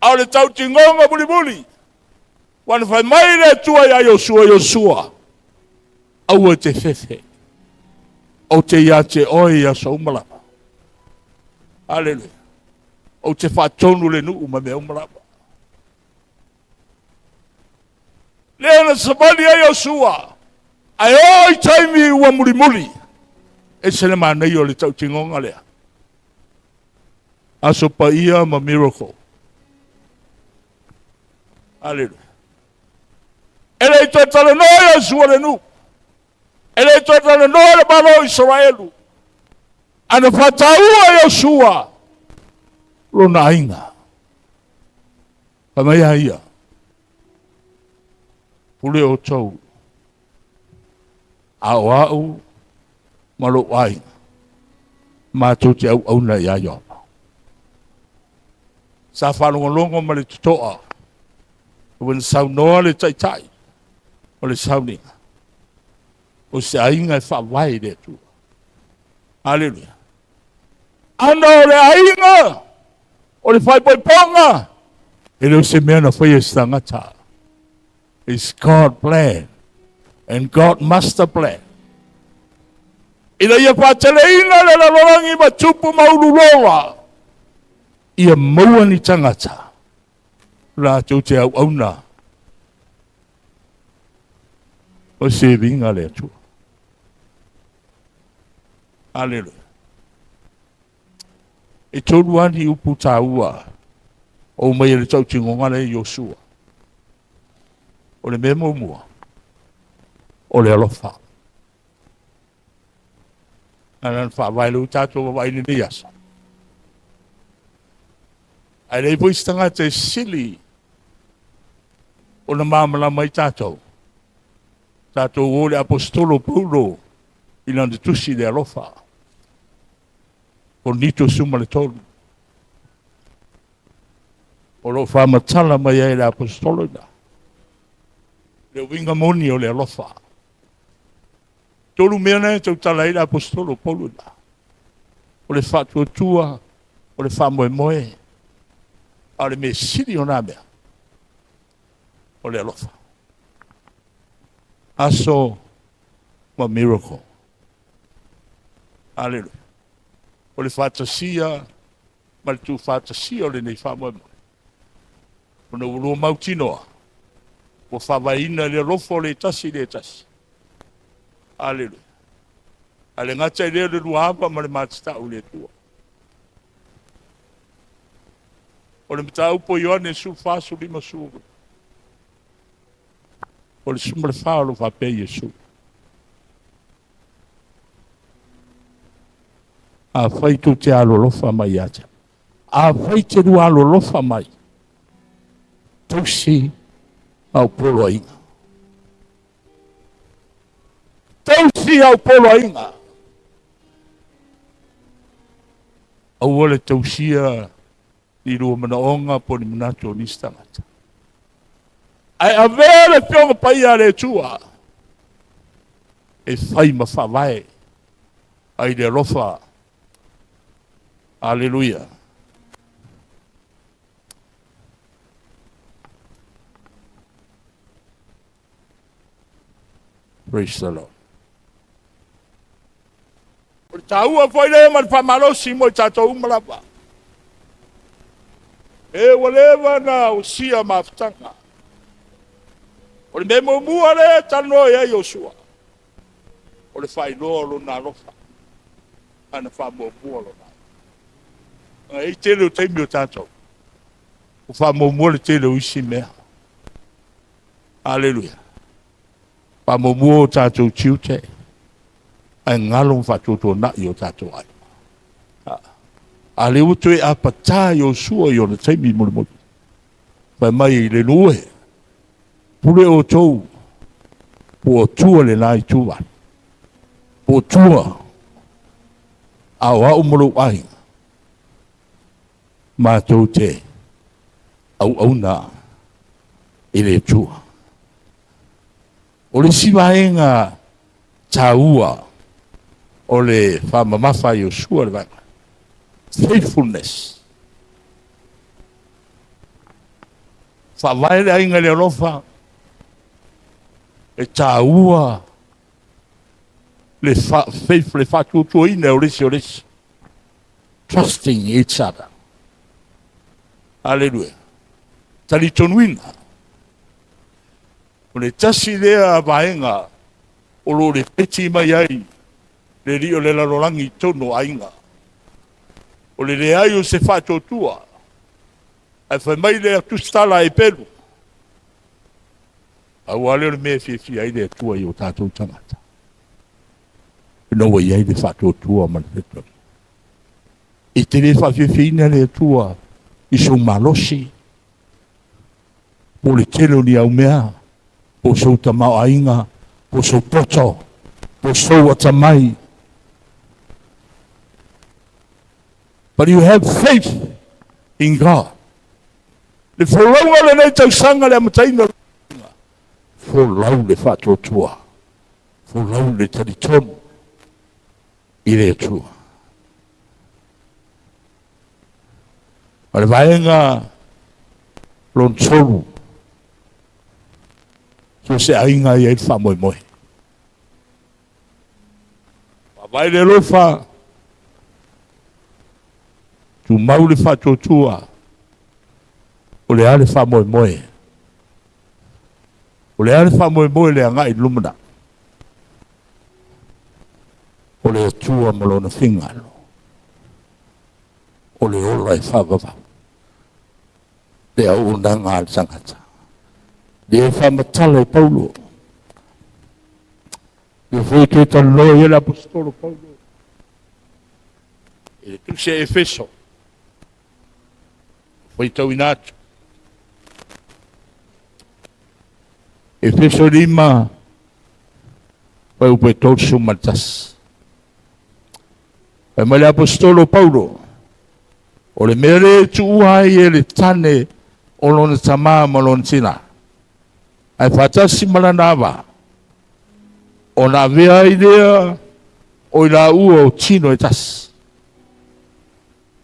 Speaker 7: Au le tautingonga muli. Wana fai mai le tua ia Yosua. Au te fefe. O te ia te oi ia saumala. Aleluia. O te whatonu le nuu ma me umala. Lena sabani a Yosua. Ai oi taimi ua muri. E se le manei o le tau tingonga lea. Aso pa ia ma miracle. Aleluia. Ele I toi tala noa Yosua le nu. Ele I toi tala noa le malo Israelu. Ana whataua Yosua. Lona ainga. Pamai ia. Pule o tau. Au. Malo ai. Mātou te au na ia Iova. Sa whanongalongo ma le tutoa. Wan sau noa le tai. O le sauninga. O se ainga e whawai le tua. Hallelujah. Ana o le ainga. O le whaipoiponga. E leo se mea na whaia stangata. It's God plan. And God master plan. Ina ia whāteleina le la lorangi ma tupu mauluroa. Ia maua ni tangata. La tau te au auna. O se vinga le atua. Hallelujah. E tolu ani upu taua. O mai le tau tingonga le Yosua. O le memo mua. O le alofa. Anan fa vai lu tato vai ni diasa. Ai le pois tanga te sili. O na mamala mai tato. Tato o le apostolo Paulo. Ina de tusi le alofa. O nito suma le tolu. O lo fa matala mai ai le apostolo da. Le winga moni o le alofa. Tolu mea nei tau tala ila apostolo Paulo da. O le whātua tua, o le whamoe moe. A le me siri o nā mea. O le alofa. Aso ma miracle. Hallelujah. O le whātasia, ma le tū whātasia o le nei whamoe moe. O na urua mautinoa. O whawaina le rofo le tasi le tasi. Hallelujah. Ale ngata i leo le ruapa ma le matita u le tua. O le mta upo Ioane su fasu lima su. O le sumre fao lo fa pe Yesu. A fai tu te alo lofa mai ata. A fai te ru alo lofa mai. Tausi au polo inga. Tausi au polo inga. Au ole tausia ni rua mana onga po ni manato ni stangata. Ai avere pionga paia le tua. E fai ma whawai. Ai le rofa. Hallelujah. Praise the Lord. O taua foi le man famalosi mo tatou malapa. E walewa na usia maftanga. O le memo mua le tano ya Yosua. O le fai lolo na lofa. Ana famo mua lo na. E te leo teimi o tatou. O famo mua le te leo isi mea. Hallelujah. Famo mua o tatou tiute. Ai ngalo fatoto na i o tatou ai. A le utu e apata Yosua i o le teimi mo le mo. Pai mai le lue. Pule o tou. Po tua le nai tua. Po tua. Au au molo ai. Ma tau te. Au na. I le tua. O le siwaenga taua. O le whamamafa Yosua le vanga. Faithfulness. Whawaere ainga le rofa. E taua. Le faith le whatutua ina o resi. Trusting each other. Hallelujah. Tali tonuina. O le tasi lea vaenga. O lo le peti mai ai. Le rio le larorangi tono ainga. O le ai o se whatotua. Ai whai mai le atustala e pelu. Au ale le mea fia ai le atua i o tātou tangata. No wa iai le whatotua man petori. I te le whawhiwhina le atua i so malosi. Po le telo ni au mea. Po so tamau ainga. Po so poto. Po so atamai. But you have faith in God. Le whalaunga le nei tausanga le amataina. Whalau le whatotua. Whalau le taritonu. I le atua. O le vaenga lon tolu. So se ainga i ai whamoe moe. Vai le lofa. Tu mau le whatotua. O le ale whamoe moe. O le ale whamoe moe le anga i lumana. O le atua malona whingalo. O le ola e whawawau. Le au unanga al sangata. Le e whamatala e paulo. Le foi che tallo e l'apostolo Paolo. E tu sei Efeso. Foi tau inato. Efeso 5. Poi upe tolsu matas. E ma l'apostolo Paolo. O le mere tu uai e le tane o lona tamā ma lona tina. Ai fatasi malanava. O na vea idea o la ua o tino e tas.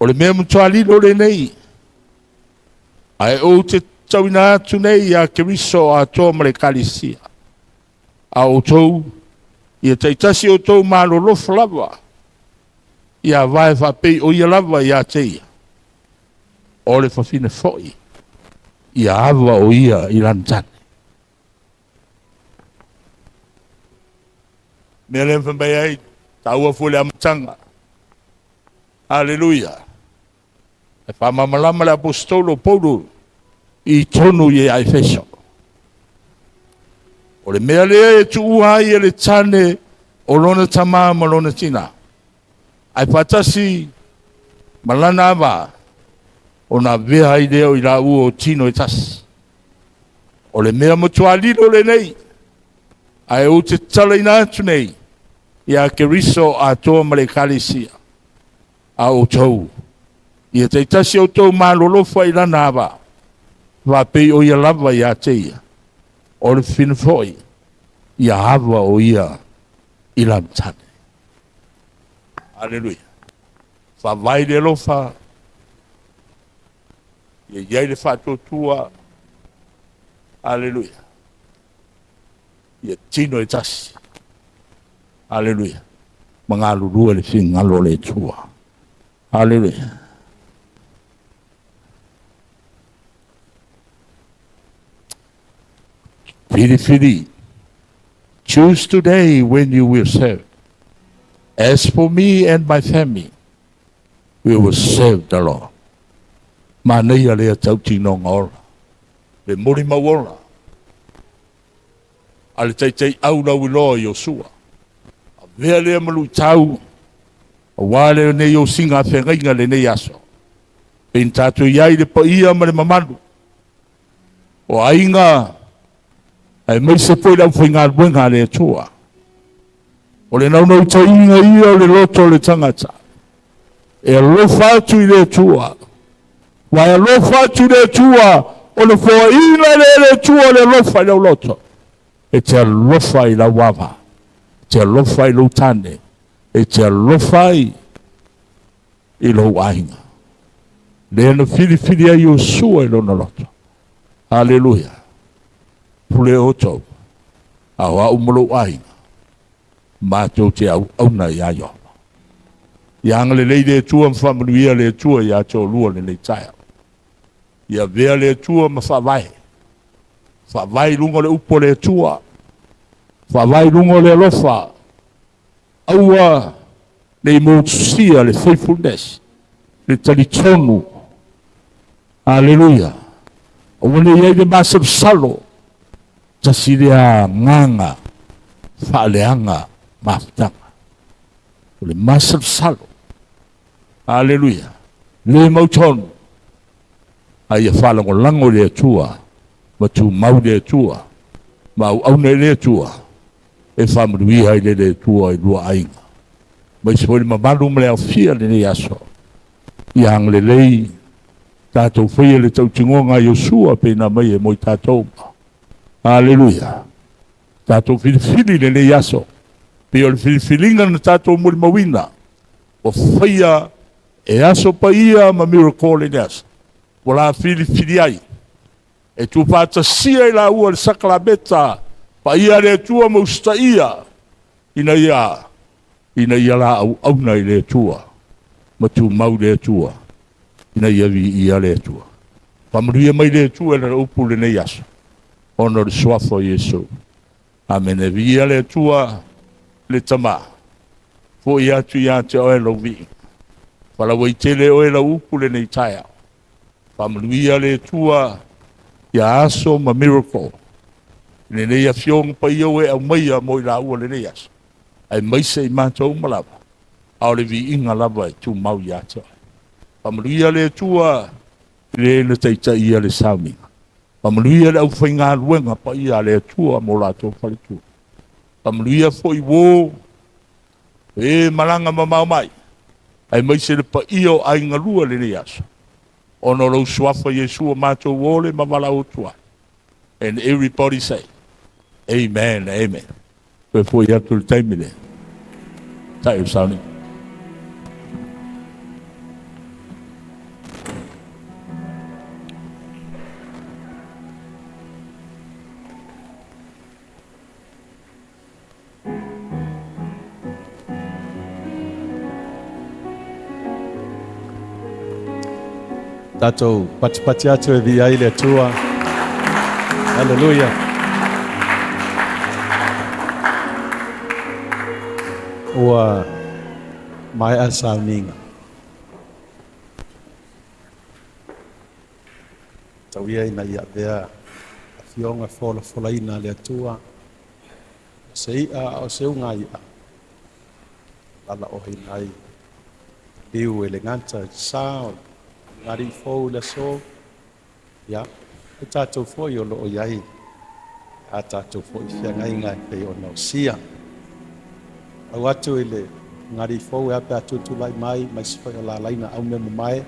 Speaker 7: O le mea mutualilo le nei. Ai o te tauina atu nei a keriso a toa ma le kalisia. A o tou, ia taitasi o tou malo lofa lava. Ia vai whapei o ia lava ia teia. O le whawhine foi. Ia awa o ia i lantane. Mea le whambai ai, taua fule amatanga. Aleluia. E whamamalama le apostolo Paulo i tonu i a Efeso. O le mea lea e tu uhai e le tane o lona tamā ma lona tina. Ai patasi malana awa o na vea i leo i la ua o tino e tas. O le mea motualilo le nei. Ai o te tala ina atu nei. Ia keriso a toa ma le kalisia. A o tou. Ia teitasi o tou malolofa i lana awa. Wapei o ia lava ia teia. O le finfoi. Ia awa o ia i lantane. Aleluia. Whawai le lofa. Ia iai le whatotua. Aleluia. Ia tino e tasi. Aleluia. Mga lulua le fingalo le tua. Aleluia. Fili. Choose today when you will serve. As for me and my family, we will serve the Lord. Manea lea tau tino ngora. Le mori mawora. Ale tei au na uloa Yosua. A vea lea malu tau. A wale ne yo singa whengainga le ne yaso. Pen tatu iai le pa ia ma le mamanu. O ainga. Ai mai se poi lau whainga buenga le atua. O le nau nau ta inga ia o le loto le tangata. E alofa atu i le atua. Wai alofa atu le atua. O le fua ina le atua le alofa i lau loto. E te alofa i lau wawa. Te alofa i lau tane. E te alofa i lau ainga. Le ana fili ai o sua i lau na loto. Hallelujah. Pule oto. Awa umolo ainga. Mato te au na ia yo. Yang le leide tua mfamanuia le tua ya to lua le le taia. Ia vea le tua mfavai. Favai lungo le upo le tua. Favai lungo le lofa. Aua le motusia le faithfulness. Le talitonu. Hallelujah. Owale ia le masab salo. Tasiria nganga. Faleanga. Maftanga. Le masab salo. Hallelujah. Le mautonu. Aia fala ngo lango le tua. Matu mau le tua. Mau au le tua. E famui ai le tua i lua ainga. Mai se foi mamalu mle au fia le aso. Yang le lei Tātou whaia le tau tingonga Yosua pēnā mai e moi tātou. Hallelujah. Tātou whiriwhiri le ne yaso. Pe o le whiriwhiringa na tātou muri mawina. O whaia e aso pa ia ma Miraclerena aso. Wala whiriwhiri ai. E tu pata sia i la ua le sakalabeta. Pa ia le tua mausta ia. Ina ia la au auna i le tua. Ma tu mau le tua. Ina ia vi ia le tua. Pamaruia mai le tua le upu le nei aso. Ono le swafo Yesu. Amen. E vi ia le tua le tama. Fo ia tu ia te oe lau vi. Pala waitele oe lau upu le nei taia. Pamaruia le tua ia aso ma miracle. Le nei a fiong pa ia oe au mai a moi la ua le nei aso. Ai mai se i mātou malava. Ao le vi inga lava e tu mau ia te oe. Pamaruia le tua le na teita ia le sauminga. Pamaruia le au whainga luenga pa ia le tua mo la tō whare tua. Pamaruia fo i wō e malanga mamau mai. Ai mai se le pa ia o ainga lua le ne aso. Ono lau swafa Yesua mātou wōle mamala o tua. And everybody say, Amen, Amen. Koe fo i atu le taimine. Tai o sauninga.
Speaker 1: Tātou patipati atu e vi ai le tua. Hallelujah. Ua mai a sauninga. Tau ia ina ia vea a fionga fola ina le tua. Se ia o se unga ia. Lala o hinai. Liu e le nganta sao. Ngari fōu le so, ya, e tātou fōi o loo iai, a tātou fōi whia ngai ngai pei o nau sia. Au atu i le ngari fōu e ape atu tu lai mai, mai sifai o la laina au memu mai.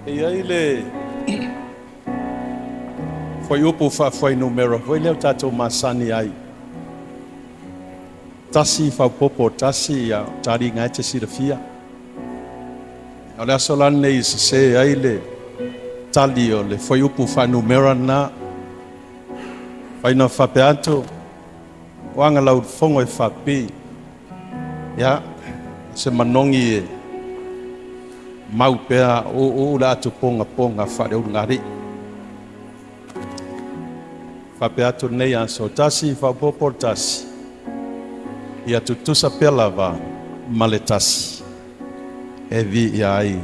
Speaker 1: E iai le fōi upu whai numero, fōi leo tātou masani ai. Tasi fa popo tasi ya tari ngai te sirafia. Ole asolan nei se ai le tali o le foi upu fa numera na fai na fa peanto wanga lau fongo e fa pi ya se manongi e mau pea o la tu ponga fa de ngari fa peanto nei aso tasi fa popo tasi ia tutusa pelava maletasi e vi ia ai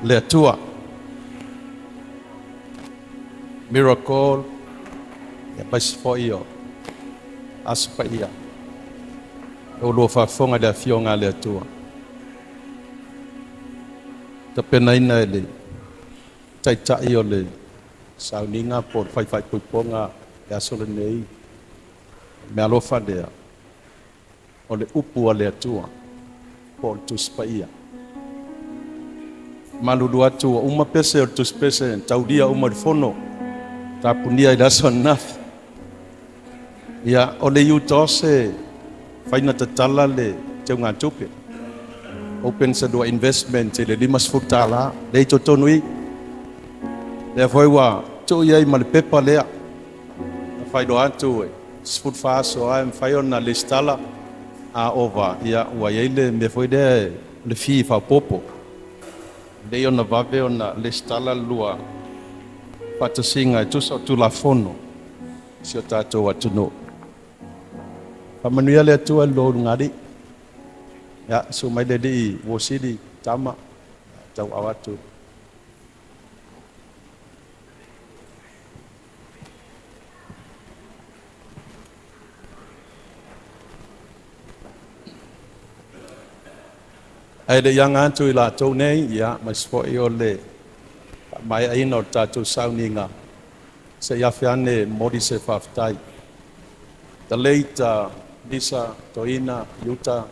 Speaker 1: le tua miracle ia pasi fo io aspa ia o lo fa fonga de fionga le tua ta pena ina ele taita io le sauninga por fai puponga ya solo nei me alofa dea o le upu a le atua po tuspaia malulu atu uma pese o tuspese taudia uma fono tapunia i laso nafi ia o le utose faina tatala le te unga tupe open sa dua investment le 5 futala le totonui le foi wa tu ia i mal pepa lea fai do atu sfut faso am faiona listala a ova ia wa ile me foi de le fi fa popo de ona vave ona listala lua patasinga tu so tu la fono si o tato wa tuno pamanuia le tu lo ngari ya so mai de di wosidi tama tau awatu ai de yang antu ila to nei ya mas fo iole mai ai no tatu sauninga se ya fiane modi se faftai the late Lisa, Toina, Yuta,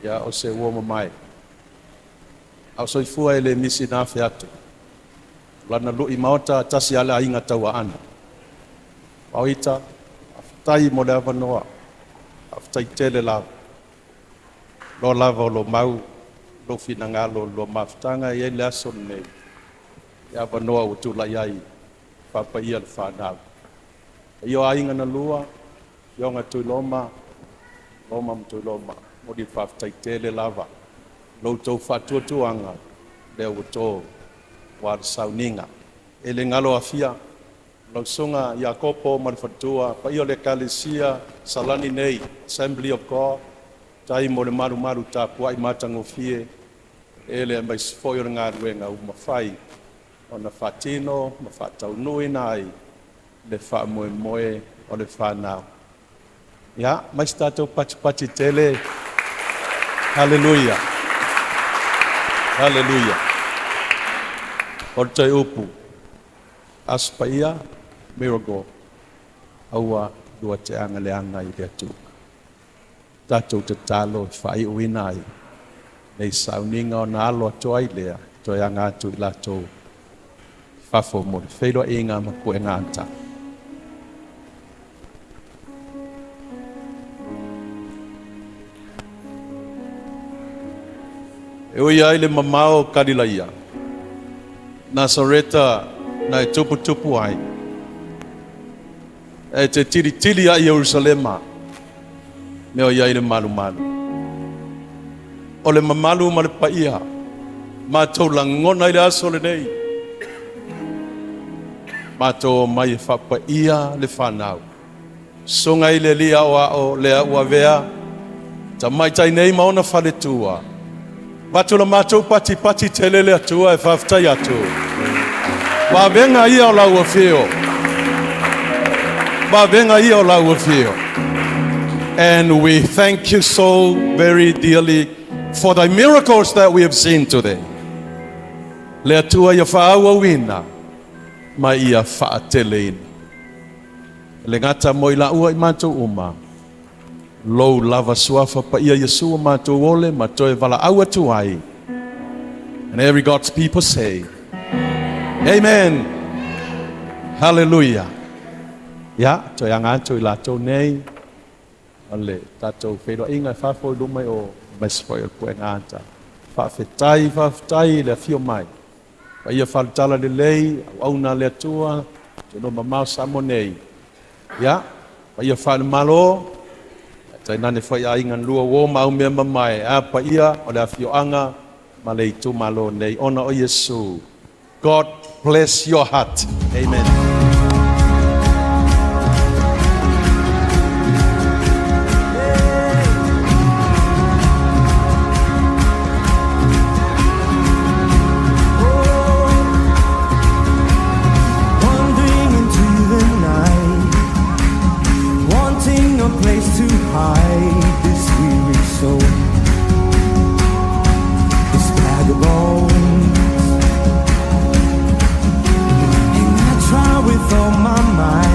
Speaker 1: ia o se ua mamai. Au soifua ele misi na fe atu. Lana lui maota tasi ala inga taua ana. Pauita, aftai mo le avanoa, aftai tele lava. Lo lava o lo mau, lo finangalo, lo maftanga i ele aso nei. Ia avanoa utu la iai, whapaia le whanau. Io ainga na lua, io ngā Tuiloma, loma m Tuiloma, mo di whaftai tele lava. Lo tau whatuatuanga, leo uto, wāra sauninga. E le ngalo afia, lo sunga Iakopo marifatua, pa io le kalesia, salani nei, Assembly of God, tai mo le maru maru tāpua i matangofie, e le mai sfoio ngā ruenga u mawhai, o na whatino, ma whatau nui nai, le wha moe moe o le whanau. Ya, mai stato pati tele. Hallelujah. Hallelujah. Ortai upu. Aspaia, miracle. Aua dua te anga le anga i le atu. Tatou te talo whai uinai. Nei sauninga o na alo atoa i lea. Toi anga atu i lato. Fafo mo le whairo inga ma koe ngāta. E oi ai le mamao Karilaia. Nasareta na e tupu ai. E te tiri a Jerusalema. Me oi ai le malu. O le mamalu ma le paia. Ma tau langona i le aso le nei. Ma tau mai e whapaia le whanau. Songa i le lia o lea ua vea. Ta mai tai nei maona whale tua. Watu la mātou pati telele atua e whaftai atu. Wa venga ia o lau whio. Wa venga ia o lau whio. And we thank you so very dearly for the miracles that we have seen today. Le atua ia whaaua wina, ma ia whaateleina. Le ngata moila ua i mātou uma. Lou lava suafa pa ia Yesua mātou ole, ma toe vala aua tuai. And every God's people say, Amen. Hallelujah. Ya, toi anga atu i latou nei. Ale, tatou whero inga whafo i lumai o mesfoi o kue ngata. Whafetai le fio mai. Pa ia whalutala le lei, au auna le atua, tino mamau samo nei. Ya, pa ia whalemalo, tai nane whai a ingan lua wo mau mea mamai. A pa ia o le afio anga ma le itu malo nei. Ona o Yesu. God bless your heart. Amen.
Speaker 4: Wandering into the night, wanting a place to hide this weary soul, this vagabond. And I try with all my might